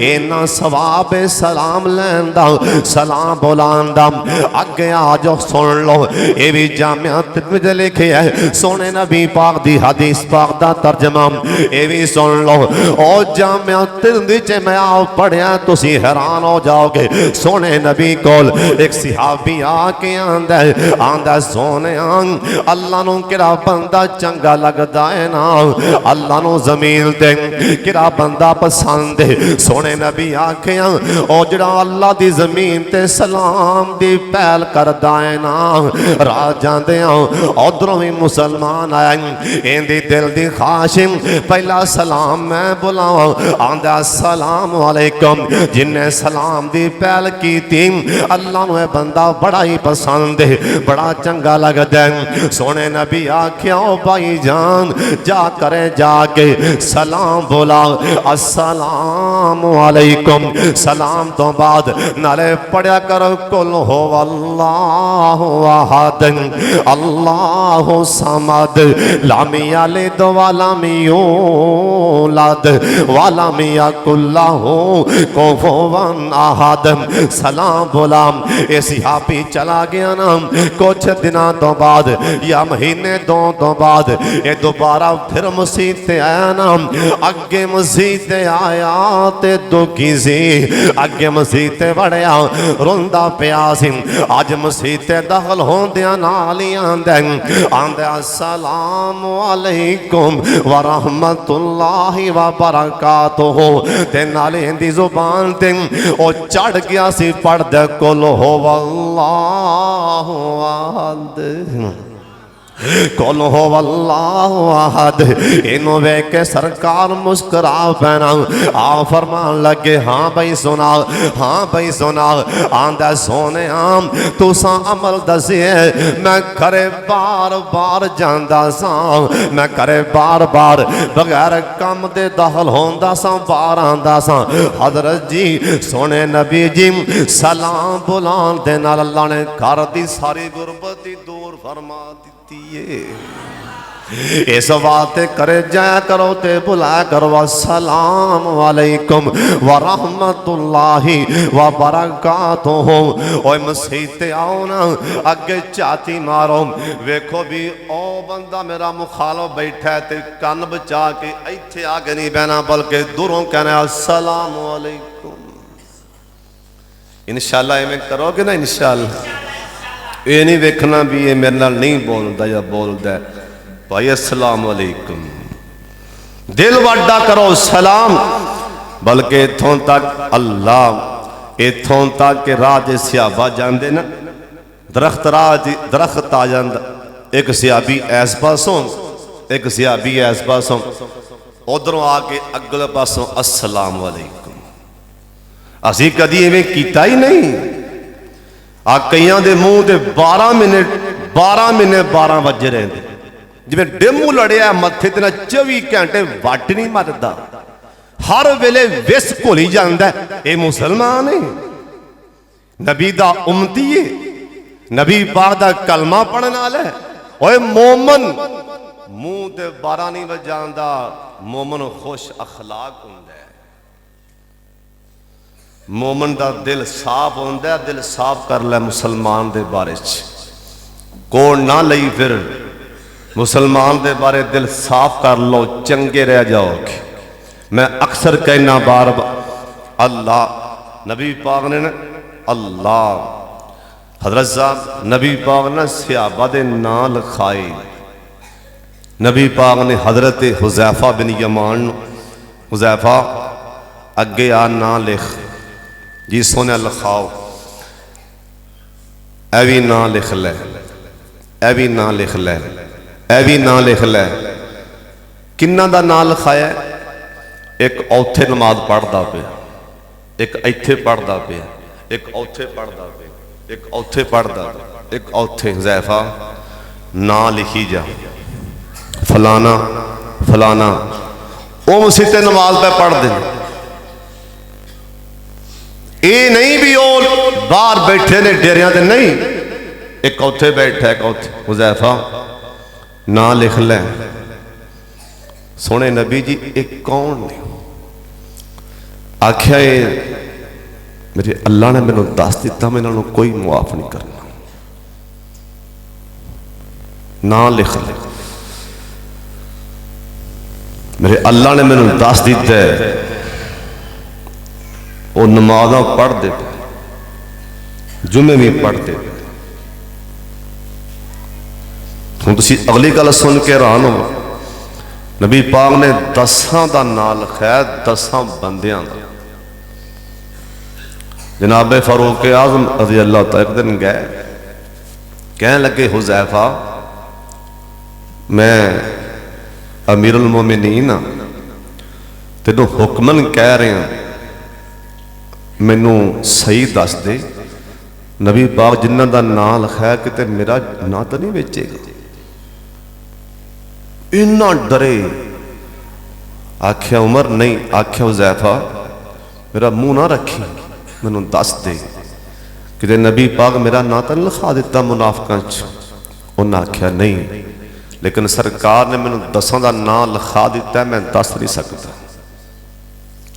इन्हां सवाब सलाम लैन दा, सलाम बुलान दा। अगे आ जाओ, सुन लो, ये भी जामिया तिरमिज़ी लिखे है, सोने नबी पाक दी हदीस पाक दा तर्जमा, ये भी सुन लो। और जामिया तिरमिज़ी मैं आप पढ़िया, तुसी हैरान हो जाओगे। सोने नबी कोल एक सहाबी आके आंदा है, आंदा सोने अल्लाह नू किरा बंदा चंगा लगदा है ना, अल्लाह नू जमीन ते किरा बंदा पसंद है। सोने नबी आखिया ओ जड़ा अल्लाह दी जमीन ते सलाम दी पहल करदा है ना, राह जांदे उधरों भी मुसलमान आया, इंदी दिल दी ख्वाहिश पहला सलाम मैं बुलावा, आंदा सलाम वालेकुम। जिन्हें सलाम दी पहल की थी अल्लाह नू बंदा बड़ा ही पसंद है, बड़ा चंगा लगदा है। सोने नबी आख्या ओ भाई जान जा करे जाके सलाम बोला, अस्सलाम वालेकुम। सलाम तो बाद नाले पढ़िया करो कुल हो अल्लाहु अहद अल्लाहु समद लम यलिद वलम यूलद वलम यकुल लहू कुफुवन अहद। सलाम बोला, ये सिहाबी चला गया ना, कुछ दिनों तो बाद या महीने दो तो बाद ये दोबारा फिर मसीह ते आया ना, अगे मसीह ते आया ते दुखी सी, अगे मसीह ते वड़िया रोंदा पिया सी। अज मसीह ते दखल होंदिया नाल ही आंदा अस्सलाम वालेकुम व रहमतुल्लाहि व बरकातुहू, ते नाले इंदी जुबान ते ओ चढ़ गया सी पढ़दे कुल हो अल्लाहु अहद कुल हो अल्लाहु अहद। इनू वेख के सरकार मुस्कुरा पैना, आ फरमान लगे हाँ भाई सुना, हाँ भाई सुना। आंदा सोने आम तुसा अमल दसिए, मैं करे बार बार जांदा सा, मैं करे बार बार बगैर कम दे दखल होंदा सा, बार आंदा सा। हजरत जी सोने नबी जी सलाम बुलान दे नाल अल्लाह ने घर दी सारी गुरबती दूर फरमा दी। इस वास्ते करे जाया करो ते बुलाया करो अस्सलाम वालेकुम व रहमतुल्लाहि व बरकातुहू। ओए मसीह ते आओ ना, अगे झाती मारो, वेखो भी ओ बंदा मेरा मुखालो बैठा है ते कन बचा के इत्थे आगे नहीं बहना, बल्कि दूरों कहना अस्सलाम वालेकुम। इंशाअल्लाह इवें करोगे ना, इंशाअल्लाह। ये नहीं वेखना भी ये मेरे नाल नहीं बोलता या बोलता भाई अस्सलाम वालेकुम, दिल वाडा करो सलाम। बल्कि इथों तक अल्लाह इथों तक के राज सियाबा जाते ना, दरख्त दरख्त आ जाता, एक सियाबी इस पासों एक सियाबी इस पासों, उधरों आके अगले पासों अस्सलाम वालेकुम। असी कदी इवें कीता ही नहीं। आ कईयां दे मुंह ते 12 महीने 12 वजे रहते, जिवें डेमू लड़िया मत्थे ते ना 24 घंटे वट नहीं मरदा, हर वेले विस भुली जांदा। ये मुसलमान है, नबी दा उम्मती है, नबी पाक दा कलमा पढ़न वाला है। ओए मोमन मुंह ते 12 नहीं वजांदा, मोमन खुश अखलाक हुंदा है, मोमन का दिल साफ होंदा। दिल साफ कर लै मुसलमान दे बारे कोड़ ना लई, फिर मुसलमान दे बारे दिल साफ कर लो, चंगे रह जाओगे। मैं अक्सर कहना बार बार अल्लाह नबी पाक ने ना अल्लाह हजरत साहब नबी पाक ने सिहाबा दे नां लिखाए। नबी पाक ने हजरत हुज़ैफा बिन यमान, हुज़ैफा अगे आ ना लिख जी सोने लिखाओ, ए भी ना लिख लै, ए भी ना लिख लै, ए भी ना लिख लै। किन्ना दा ना लिखाया? एक औथे नमाज पढ़ता पे, एक इत्थे पढ़ता पे, एक औथे पढ़ता पे, एक औथे पढ़ता, एक औथे। हुज़ैफा ना लिखी जा, फलाना फलाना, वो मसीह ते नमाज पे पढ़ दे। ये नहीं भी वो बाहर बैठे ने डेरिया ते नहीं, एक औथे बैठा एक औथे। हुज़ैफा ना लिख लै। सोने नबी जी एक कौन ने? आख्या मेरे अल्लाह ने मैनू दस दिता, मैं इन्हों कोई मुआफ नहीं करना, ना लिख ले। मेरे अल्लाह ने मैनू दस दिता है, वो नमाज़ा पढ़ते पे, जुमे भी पढ़ते पे, हुण तुसीं अगली गल सुन के हैरान हो। नबी पाक ने 10 का नाम लिखाया, 10 बंदियां दा। जनाबे फारूक आजम रज़ी अल्लाह तआला एक दिन गए, कह लगे हुज़ैफा मैं अमीरुल मोमिनीन हाँ, तेनों हुक्मन कह रहा, मैनू सही दस दे। नबी पाक जिन्हों का नाम लिखाया कि मेरा ना तो नहीं बेचेगा। इन्ना डरे, आख्या उमर नहीं, आख्या हुज़ैफा मेरा मुंह ना रखी, मैनू दस दे कि नबी पाक मेरा ना तो नहीं लिखा दिता मुनाफिकां च। उन्हें आख्या नहीं, लेकिन सरकार ने मैनू 10 का नाम लिखा दिता, मैं दस नहीं सकता।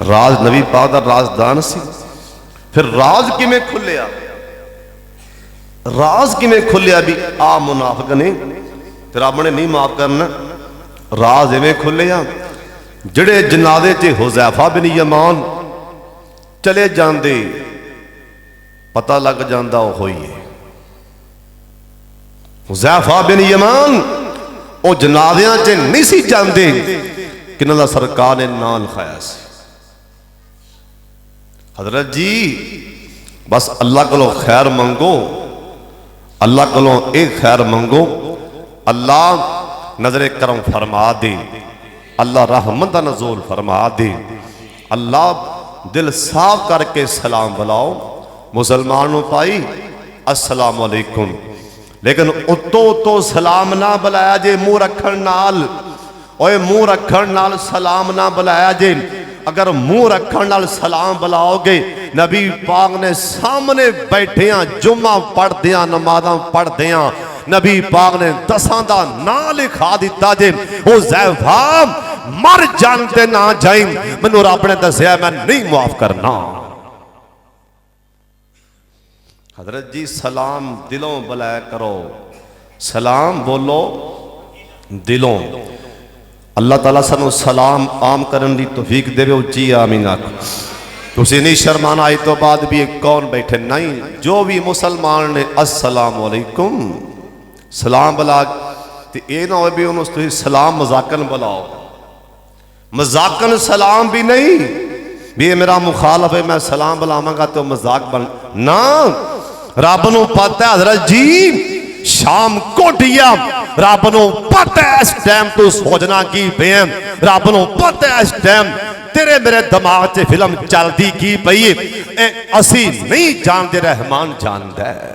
राज नबी पाक का राजदान सी। फिर राज किवें खुलिया, राज किवें खुलिया भी आ मुनाफिक ने ते रब ने नहीं माफ करना। राज इवें खुलिया, जिहड़े जनाजे च हुज़ैफा बिन यमान चले जाते पता लग जाता वो ही है हुज़ैफा बिन यमान। वो जनाजियां च नहीं सी जाते किन्हां दा सरकार ने नाम लिखाया सी। हजरत जी बस अल्लाह को खैर मंगो, अल्लाह को एक खैर मंगो, अल्लाह नजरे करम फरमा दे, अल्लाह रहमत दा नज़ूल फरमा दे। अल्लाह दिल साफ करके सलाम बुलाओ मुसलमानों पाई अस्सलाम वालेकुम, लेकिन उतो सलाम ना बुलाया जे मुंह रखण नाल। ओए मुंह रखण नाल सलाम ना बुलाया जे। अगर मुंह रखण नाल सलाम बुलाओगे, नबी पाक ने सामने बैठिया जुम्मा पढ़दिया नमाज़ां पढ़दिया नबी पाक ने 10 का नाम लिखा दिता जे हुज़ैफा मर जानते ना जाई, मैनू रब ने दसिया मैं नहीं माफ करना। हजरत जी सलाम दिलों बुलाया करो, सलाम बोलो दिलों। अल्लाह ताला सानू सलाम आम करने की तौफीक देवे, उच्ची आमीन आखो। तुसीं नहीं शर्माना, आज तो बाद भी एक कौन बैठे नहीं, जो भी मुसलमान ने अस्सलाम वालेकुम सलाम बुला ते ये ना हो भी उन्होंने सलाम मजाकन बुलाओ। मजाकन सलाम भी नहीं भी ये मेरा मुखालफ है मैं सलाम बुलावांगा तो मजाक बन ना। रब नूं पता है हजरत जी शाम कोटिया, रब नूं पता है इस टाइम तू सोचना की पे, रब नूं पता है इस टाइम तेरे मेरे दिमाग च फिल्म चलती की पई, असी नहीं जानते, रहमान जानता है।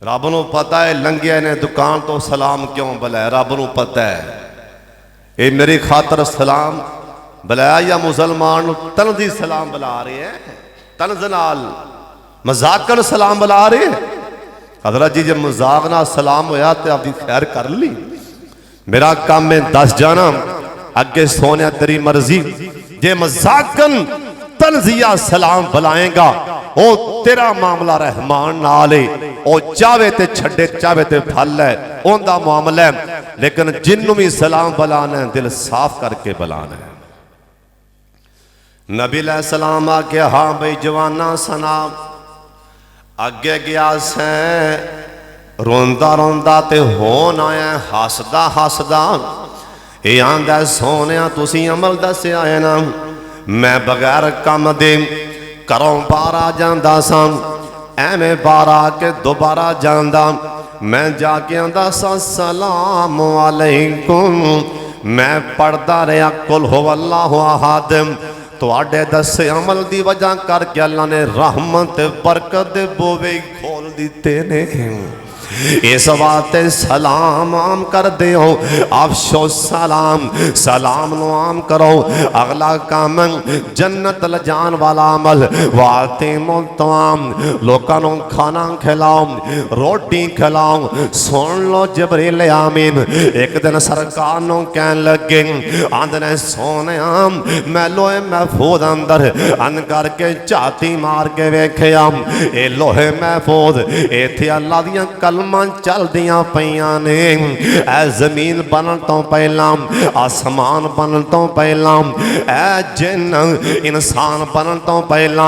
रब नूं पता है लंघिया ने दुकान तो सलाम क्यों बुलाया, रब नूं पता है ये मेरी खातर सलाम बुलाया या मुसलमान तनजी सलाम बुला रहे हैं, तनज नाल मजाकन सलाम बुला रहे हैं। हजरत जी जब मजाक ना सलाम होया तो आपकी खैर कर ली, मेरा काम है दस जाना अगे सोने तेरी मर्जी। जे मजाकन तनजिया सलाम बुलाएगा ओ तेरा मामला रहमान नाल है, ओ चाहे ते छड़े चाहे ते फल है उनका मामला है, लेकिन जिन्नू भी सलाम बुलाना है दिल साफ करके बुलाना है। नबी सलाम आके हाँ भाई जवाना सना अगे गया से रोंदा रोंदा ते होन आया हसदा हसदा, ये आंदा सोने तुसी अमल दस्या है ना, मैं बगैर कम दे घरों बाहर आ जाता सा, एवें बाहर आके दोबारा जाता, मैं जाके आंदा सा सलाम अलैकुम, मैं पढ़ता रहा कुल हो अल्लाहु अहद, तुहाडे दसे अमल की वजह करके अल्लाह ने रहमत बरकत दे बोवे खोल दिते ने। इस वास्ते सलाम आम कर दो, अफशो सलाम, सलाम नो आम करो। अगला काम जन्नत ल जान वाला अमल, वाते मुतआम लोगों खाना खिलाओ, रोटी खिलाओ। सुन लो जबरील आमीन एक दिन सरकार नो कहन लगे, आंदने सोने मैं लोहे महफूज अंदर अन करके झाती मार के वेख्या, ए लोहे महफूज इत्थे अल्लाह दियां कलमां चलदियां पईयां ने। ऐ जमीन बनन तो पहला, आसमान बनन तो पहला, ऐ जिन इंसान बनन तो पहला,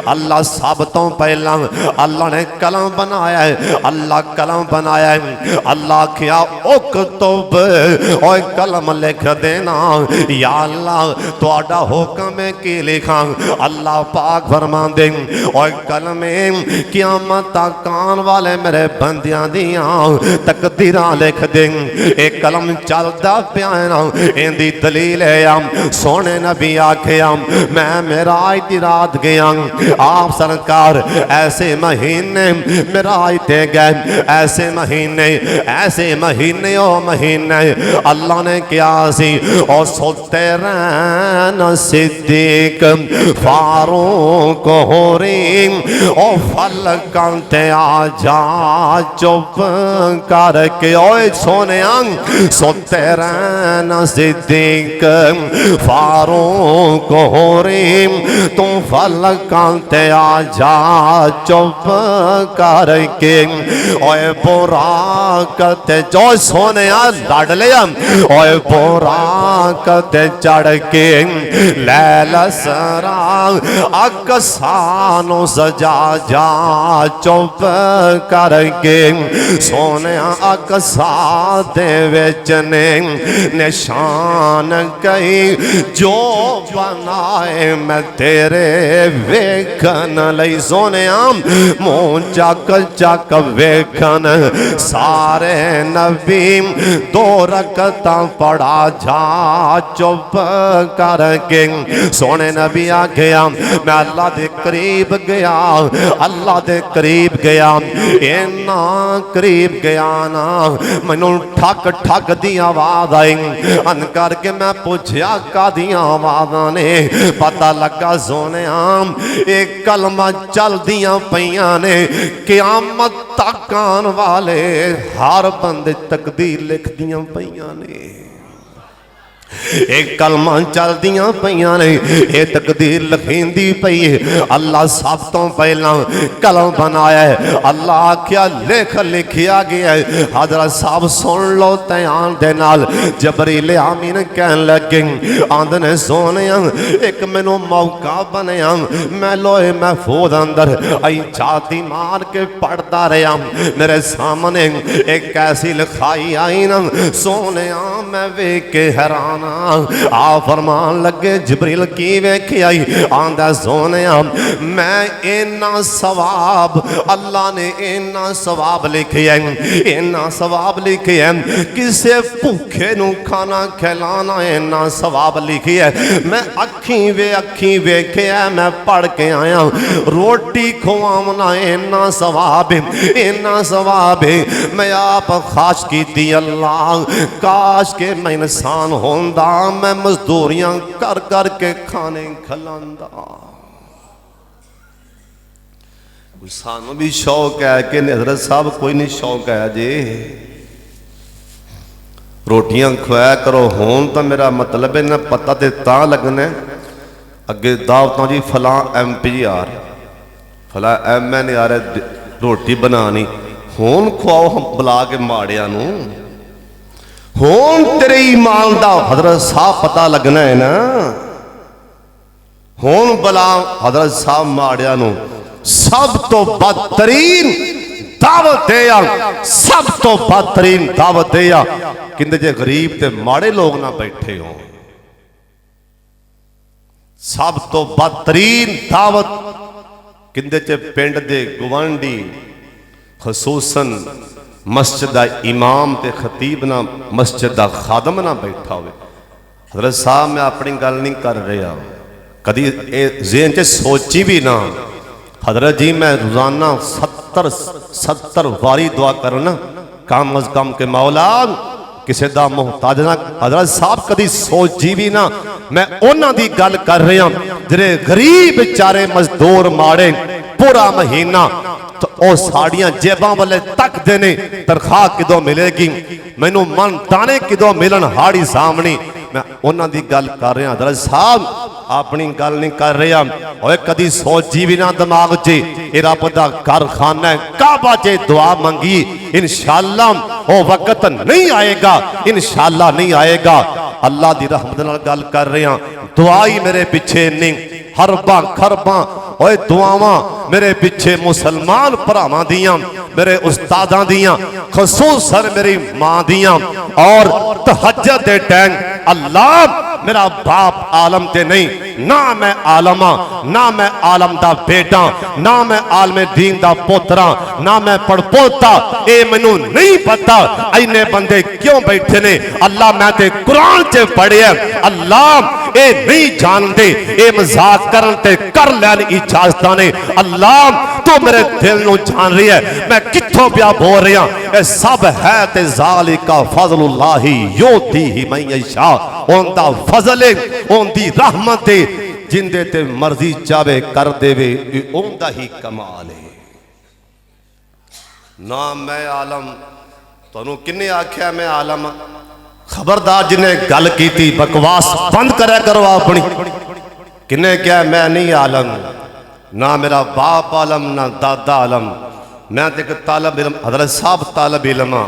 अल्लाह सब तो पहला अल्लाह ने कलम बनाया है। अल्लाह कलम बनाया है। अल्लाह क्या उक्तुब, ओए कलम लिख देना। या अल्लाह तुहाडा हुक्म है कि लिखा। अल्लाह पाक फरमांदे ओए कलमे क़यामत तक आने वाले मेरे बंदियां दियां तकदीरां लिख दे। एक कलम चलदा पिया ना, इंदी दलील है सोने नबी आखिया मैं मेराज दी रात गया, आप सरकार ऐसे महीने मेराज ते गए, ऐसे महीने ओ महीने अल्लाह ने क्या सी और सोते रहना सिद्दीक फारूक होरीम ओ फलकन ते आजा चुप करके। ओए सोने सोते रहना सिद्दीक फारूक होरीम तू फलकन ते आजा चुप करके। ओए बुराक ते जो सोने लड़ लिया, ओए बुराक ते चढ़ के लैल सरा अकसानो सजा जा चुप करके। सोने अकसा दे विच ने निशान कई जो बनाए मैं तेरे वेखन लई। सोने मुंह चक चक वेखन सारे नबी दो रकता पढ़ा जा चुप करके। सोने नबी आ गया मैं अल्लाह दे करीब गया, अल्लाह दे करीब गया, इन्ना करीब गया ना मैनू ठक ठक दी आवाज आई। अन करके मैं पूछया कादियां आवाज़ां ने, पता लगा सोने एक कलमा चलदियां पईयां ने। क़यामत तक आने वाले हर बंदे तकदीर लिखदियां पईयां ने। एक कलमा चलदियां पईयां ने, ये तकदीर लिखींदी पई है। अल्लाह सब तो पहला कलम बनाया है। अल्लाह आख्या लिख लिखिया गया है। हजरत साहब सुन लो ध्यान दे नाल। जबरील आमीन कहन लगे आंदे ने सोने एक मैनू मौका बनया, मैं लोहे महफूज अंदर आई छाती मार के पढ़ता रहा। मेरे सामने एक ऐसी लिखाई आई ना सोने मैं वेख के हैरान आ। फरमान लगे जिब्रील की वेखी आई, आंदा सोने मैं इन्ना सवाब अल्लाह ने इन्ना सवाब लिखे है, इन्ना सवाब लिखे है। किसे भूखे नू खाना खिलाना इन्ना सवाब लिखी है। मैं अखी वेखे है, मैं पढ़ के आया। रोटी खुआवना इन्ना सवाब है, इन्ना सवाब है। मैं आप खाश की अल्लाह काश के मैं इंसान होंदा, मैं मजदूरियां कर कर के खाने खिलांदा। सानू भी शौक है कि हजरत साहब कोई नहीं शौक है जी रोटियां खुआया करो। होन तो मेरा मतलब है ना पता तो तां लगना अगे दावतां जी फलां MP जी आ रहे, फलां MN आ रहे, रोटी बनानी होन खुआओ हम बुला के माड़िया नू। होन तेरे ईमान दा हजरत साहब पता लगना है ना। होन बुला हजरत साहब माड़िया नू। सब तो बदतरीन दावत है, सब तो बदतरीन दावत है किंदे जे गरीब ते माड़े लोग ना बैठे हो। सब तो बदतरीन दावत किंदे च पिंड दे गवांडी खसूसन मस्जिद दा इमाम ते खतीब ना मस्जिद दा खादम ना बैठा हो। हजरत साहब मैं अपनी गल नहीं कर रहा, कदी ज़हन च सोची भी ना। हजरत जी मैं रोजाना 70 वारी दुआ करना कम अज कम के मौला किसी का मुहताज ना। हजरत साहब कदी सोची भी ना। मैं उन्हां दी गल कर रहा जिहड़े गरीब बेचारे मजदूर माड़े पूरा महीना तो वह साड़ियां जेबां वाले तकते ने तनख्वाह किदों मिलेगी, मैनू मन दाने किदों मिलन हाड़ी सामनी। मैं उन्हां दी गल कर रहा। हजरत साहब अपनी गल नहीं कर रहा। और कदी सोची भी ना दिमाग च ये रब दा घर खाना है काबा च दुआ मंगी इंशाअल्लाह वो वक्त नहीं आएगा, इंशाअल्लाह नहीं आएगा। अल्लाह दी रहमत नाल गल कर रहे हैं। दुआ ही मेरे पिछे नहीं हरबा खरबा ओए दुआवां मेरे पिछे मुसलमान भरावां दियां, मेरे उस्तादां दियां, खसूसन मेरी मां दियां। और तहज्जुद दे टाइम अल्लाह मेरा बाप आलम ते नहीं, ना मैं आलमा, ना मैं आलम दा बेटा, ना मैं आलमे दीन दा पोतरा, ना मैं पड़पोता, ए मैनू नहीं पता इन्ने बंदे क्यों बैठे ने। अल्लाह मैं ते कुरान च पढ़िया अल्लाह ए नहीं जानते ए मजाक करन ते कर लैन इजाजत ने। अल्लाह तू मेरे दिल नू जान रही है मैं कित्थों पिया बोल रहा। ए सब है ते ज़ालिका फज़लुल्लाहि युतीही मन यशा। ओंदा फजल है, ओंदी रहमत है, जिंदे ते मर्जी चाहे कर देवे ओंदा ही कमाल है। ना मैं आलम तुहानू किन्ने आख्या मैं आलम। खबरदार जिन्हें गल की बकवास बंद करे करो अपनी। किन्ने क्या मैं नहीं आलम, ना मेरा बाप आलम ना दादा आलम। मैं तो एक तालब इलम हज़रत साहब तालब इलम हाँ।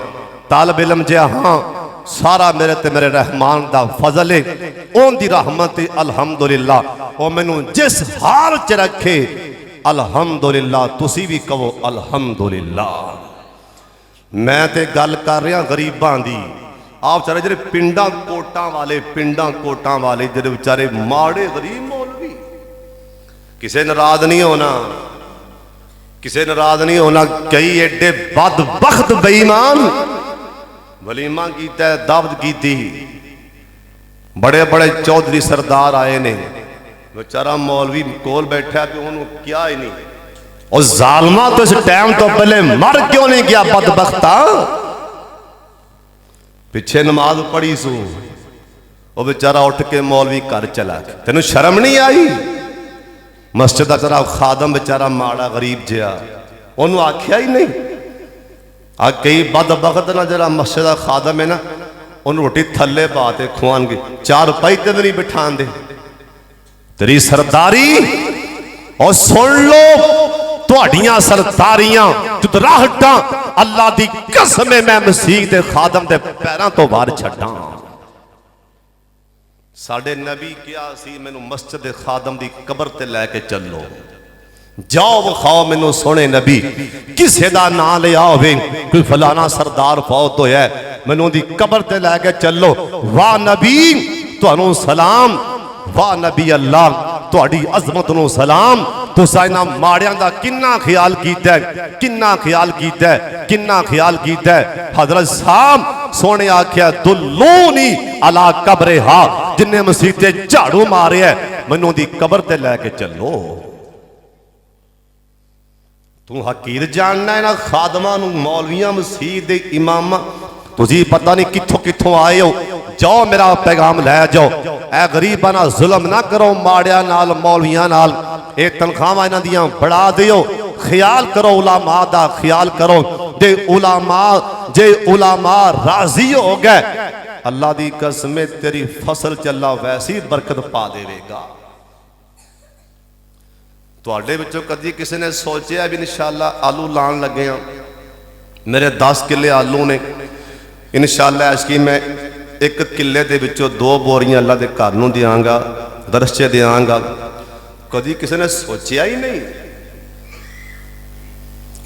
तालब इलम जे हाँ सारा मेरे ते मेरे रहमान दा फजल है, ओंदी रहमत है अल्हम्दुलिल्लाह। ओ मैनू जिस हाल च रखे अल्हम्दुलिल्लाह, तुसी भी कहो अल्हम्दुलिल्लाह। मैं ते गल कर रहा गरीबां दी। आप बेचारे जो पिंडा कोटा वाले जो बेचारे माड़े गरीब मौलवी, किसे नाराज नहीं होना, किसे नाराज नहीं होना। कई एडे बदबख्त बेईमान वलीमा कीता दावत की, बड़े बड़े चौधरी सरदार आए ने, बेचारा मौलवी कोल बैठा कि उन्होंने क्या ही नहीं। और जालमा तो इस टाइम तो पहले मर क्यों नहीं गया बदबख्ता। पिछे नमाज पढ़ी सू वो बेचारा उठ के मौलवी घर चला गया। तेन शर्म नहीं आई। मस्जिद का जरा खादम बेचारा माड़ा गरीब जिहा उन्होंने आख्या ही नहीं। आ कई बदबख्त ना जरा मस्जिद का खादम है ना उन्होंने रोटी थले पा के खुआनगे, चार पाई ते नहीं बिठान दे। तेरी सरदारी और सुन लो तुहाड़ियां सरदारियां जुदराहटां अल्लाह दी कसम मैं मसीह दे खादम दे पैरां तो बाहर छड्डां। साडे नबी क्या सी मैनू मस्जिद दे खादम दी कबर ते लैके चलो, जाओ विखाओ मैनू सोने नबी किसे दा नाम लिया होवे कोई फलाना सरदार फौत होया मैनू दी कबर ते लैके चलो। वाह नबी तुहानू सलाम, वाह नबी अल्लाह तुहाडी अजमत नू सलाम। तुसां इन्हां माड़ियां दा किन्ना ख्याल कीता है, किन्ना ख्याल कीता है, किन्ना ख्याल कीता है। हजरत साहब सोने आख्या दुल्लूनी अला कब्रे हा, जिन्ने मसीते झाड़ू मारे है मैनू दी कबर ते लैके चलो। तू हकीर जानना है ना खादमां नू, मौलवियां मसीह दे इमामा तुझी पता नहीं कित्थों कित्थों आए हो। जाओ मेरा पैगाम लै जाओ। ऐ गरीबां नाल जुल्म ना करो, माड़ियां नाल मौलवियां नाल। ये तनख्वाहां इन्हां दियां बढ़ा दियो। ख्याल करो उलामा दा, ख्याल करो। जे उलामा राजी हो गए अल्लाह दी कसम तेरी फसल च अल्लाह वैसी बरकत पा देवेगा। तुहाडे विचों कदी किसी ने सोचा भी इंशाअल्लाह आलू लाण लगे हाँ, मेरे 10 किले आलू ने, इंशाअल्लाह इसकी मैं 1 किले दे विचों 2 बोरियां अल्लाह दे घर नूं देंगा, दरश्चे देंगा। कदी किसी ने सोचा ही नहीं।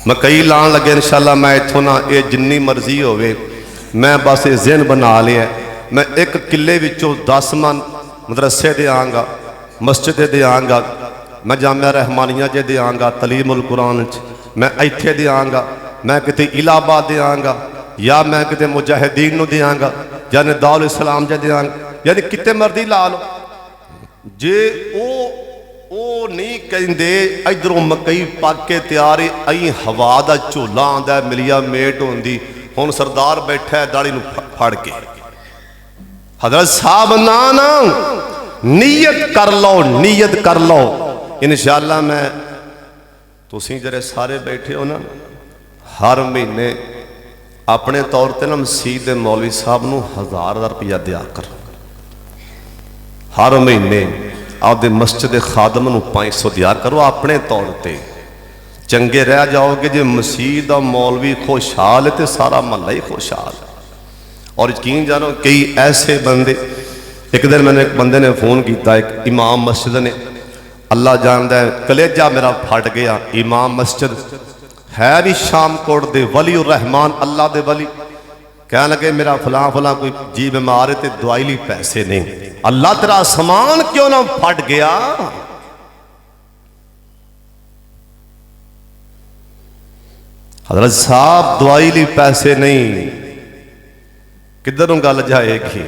मकई लाण लगे इंशाअल्लाह मैं इत्थों ना ये जिन्नी मर्जी होवे मैं बस ये ज़हन बना लिया मैं 1 किले विचों 10 मन मदरसे देंगा, मस्जिद देंगा, मैं जामिया रहमानिया च देंगा, तलीमुल कुरान च मैं इत्थे देंगा, मैं किते इलाहाबाद देंगा, या मैं किते मुजाहिदीन नूं देंगा, या निदाउल इस्लाम च देंगा, यानी किते मर्जी ला लो। जे ओ नहीं कहते इधरों मकई पक के तैयार आई हवा का झोला आंदा मिलिया मेट होंदी हुण सरदार बैठा है दाड़ी नूं फड़ के। हजरत साहब ना ना नीयत कर लो, नीयत कर लो इंशाअल्लाह। मैं तुसीं जरे सारे बैठे हो ना हर महीने अपने तौर पर ना मसीह दे मौलवी साहब नूं 1000 रुपया दिया कर हर महीने। आपदे मस्जिद खादम नूं 500 दिया करो अपने तौर पर, चंगे रह जाओगे। जे मसीह दा मौलवी खुशहाल है तो सारा महला ही खुशहाल है। और यकीन जानो कई ऐसे बंदे, एक दिन मैंने एक बंदे ने फ़ोन किया, एक इमाम मस्जिद ने, अल्लाह जानता है कलेजा मेरा फट गया। इमाम मस्जिद है भी शामकोट दे वली उर रहमान अल्लाह दे वली, कह लगे मेरा फलां फलां कोई जी बीमार है तो दवाई ली पैसे नहीं। अल्लाह तेरा समान क्यों ना फट गया। हजरत साहब दवाई ली पैसे नहीं, किधरों गल जाएगी।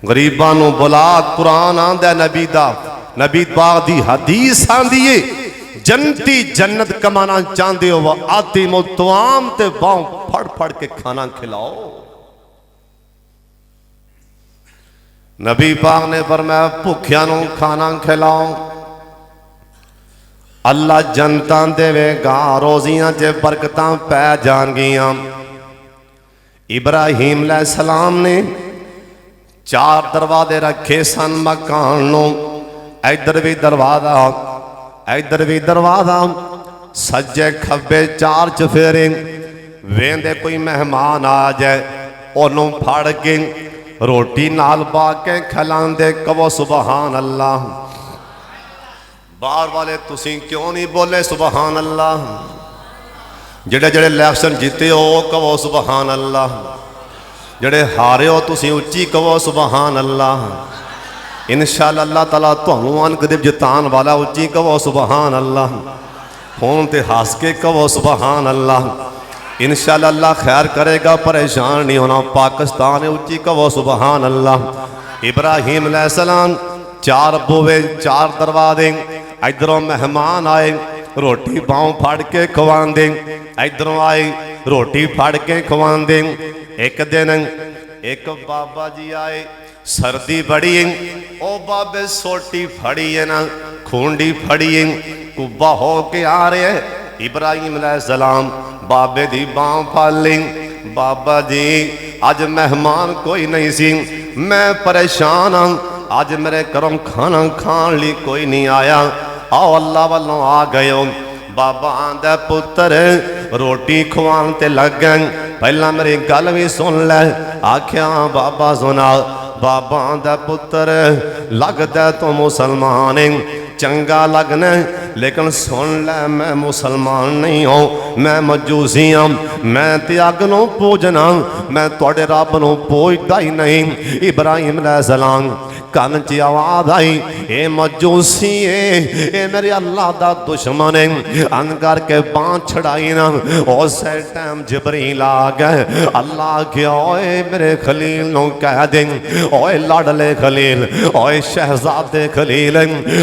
गरीबां नूं बुला, कुरान आंदा नबी दा, नबी पाक दी हदीस आंदी है, जन्नती जन्नत कमाना चाहते हो वह आती मुतवाम ते बाहों फड़ फड़ के खाना खिलाओ। नबी पाक ने फरमाया भुखिया नूं खाना खिलाओ, अल्लाह जनता देवेगा, रोजियां च बरकतां पै जाणगियां। इब्राहिम अलैहिस्सलाम ने 4 दरवाजे रखे सन मकान नूं, इधर भी दरवाजा, इधर भी दरवाजा, सज्जे खब्बे 4 चफेरे। वेंदे कोई मेहमान आ जाए ओनू फड़ के रोटी नाल पा के खिलांदे, कहो सुबहान अल्लाह। बाहर वाले तुसी क्यों नहीं बोले सुबहान अल्लाह? जेड़े जेड़े इलेक्शन जीते हो कहो सुबहान अल्लाह, जेड़े हारे हो तुसी उच्ची कहो सुबहान अल्लाह। इंशाअल्लाह अल्लाह ताला तुहानू अनकदीब जितान वाला, उच्ची कहो सुबहान अल्लाह। फोन ते हस के कहो सुबहान अल्लाह। इंशाअल्लाह अल्लाह खैर करेगा, परेशान नहीं होना। पाकिस्तान है, उच्ची कहो सुबहान अल्लाह। इब्राहिम अलैहिस्सलाम 4 बूहे 4 दरवाजे, इधरों मेहमान आए रोटी पाँव फाड़ के खवांदे, इधरों आए रोटी फाड़ के खवांदे। एक दिन एक बाबा जी आए, सर्दी बड़ी ओ बाबे सोटी फड़ी है ना, खूंडी फड़ी है, कुब्बा हो के आ रहे है। इब्राहिम अलैहिस्सलाम बाबे दी बांह फड़ ली, बाबा जी अज मेहमान कोई नहीं सी, मैं परेशान हाँ, अज मेरे घरों खाना खान ली कोई नहीं आया, आओ अल्लाह वालों आ गए हो। बाबा आंदा पुत्र रोटी खवान ते लग गए, पहला मेरी गल भी सुन ले। आख्या बाबा सुना। बाबा आंदा पुत्र लगता तो मुसलमान है, चंगा लगना लेकिन सुन ले मैं मुसलमान नहीं हूँ, मैं मजूसी हाँ, मैं ते अग नूं पूजना, मैं तुहाडे रब नूं पूजदा ही नहीं। इब्राहिम अलैहिस्सलाम कान च आवाज आई, ए मजूसी ए मेरे अल्लाह दा दुश्मन है। अन करके बांह छड़ाई ना, उस टाइम जिबरील आ गए। अल्लाह क्या ओए मेरे खलील नूं कह दे, ओए लाडले खलील, ओए शहजादे खलील,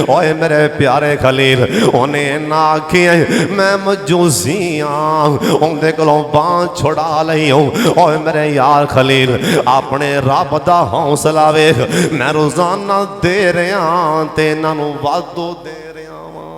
ओए मेरे प्यारे खलील, उन्हें ना आखिया मैं मजूसी हाँ, उनके कोलों बांह छुड़ा लई हूँ। ओए मेरे यार खलील अपने रब दा हौसला वेख, मैं रोजाना दे रहा ते इन्हों वादो दे रहा वां,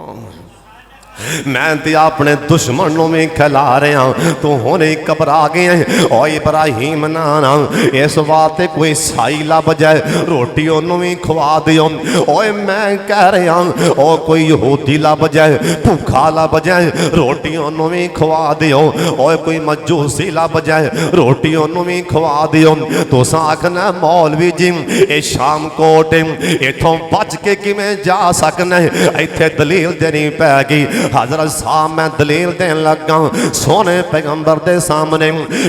मैं ते अपने दुश्मन नूं भी खिला रहा, तू हुणे घबरा गया। ओ इब्राहिम नाना इस वास्ते कोई साई लभ जाए रोटी उन्होंने भी खवा दियो। ओए मैं कह रहा ओ कोई यहूदी लभ जाए भूखा लभ जाए रोटी उन्होंने भी खवा दियो। ओए कोई मजूसी लभ जाए रोटी उन्होंने भी खवा दियो। तुसां आखना मौलवी जी ये शामकोट इथों बच के किवें जा सकना, इत्थे दलील देनी पै गई। हजरत साहब मैं दलील देन लगा, सोने पैगंबर दे सामने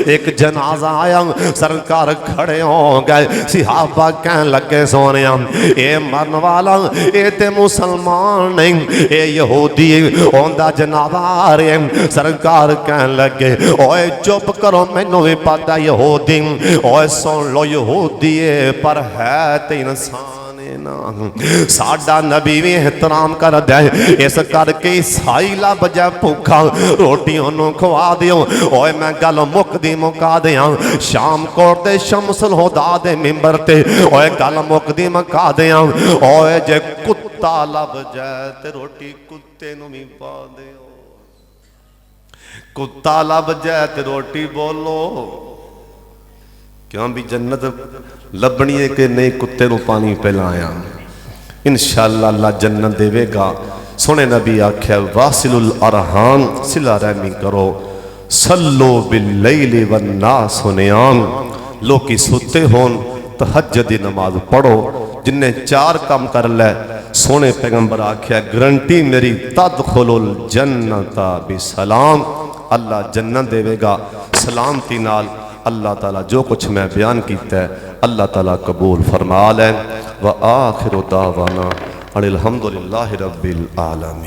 एक जनाजा आया, सरकार खड़े हो गए, सिहाबा कह लगे सोने ये मरन वाला ये ते मुसलमान नहीं ये यहूदी ओंदा जनाजा आ रहे। सरकार कह लगे ओए चुप करो मैनू भी पता यहूदी, ओए सुन लो यहूदी पर है ते इंसान ना, साडा नबी भी एहतराम कर दे, इस करके ईसाई लभ जाए भूखा रोटी उन्होंने खवा दियो। ओए मैं गल मुकदी मुका दिया, शामकोट दे शमसुल हुदा दे मिंबर ते ओए गल मुकदी मुका दिया। ओए जे कुत्ता लभ जाए ते रोटी कुत्ते नूं भी पा दियो, कुत्ता लभ जाए ते रोटी बोलो क्यों भी जन्नत लभनी है कि नहीं, कुत्ते नूं पानी पिलाया। इंशाअल्लाह अल्लाह जन्नत देवेगा। सोने नबी आख्या वासिलुल अरहाम, सिला रहमी करो, सल्लो बिल्लैलि वन्नास नियाम, लोकी सुते होन तहज्जुद दी नमाज पढ़ो। जिन्ने चार काम कर लै, सोने पैगंबर आख्या गारंटी मेरी तदखुलुल जन्नता बिसलाम, अल्लाह जन्नत देवेगा सलामती नाल। अल्लाह ताला जो कुछ मैं बयान किया है अल्लाह ताला कबूल फरमा ले। व आखिरु दावाना अनिल हम्दुलिल्लाहि रब्बिल आलमीन।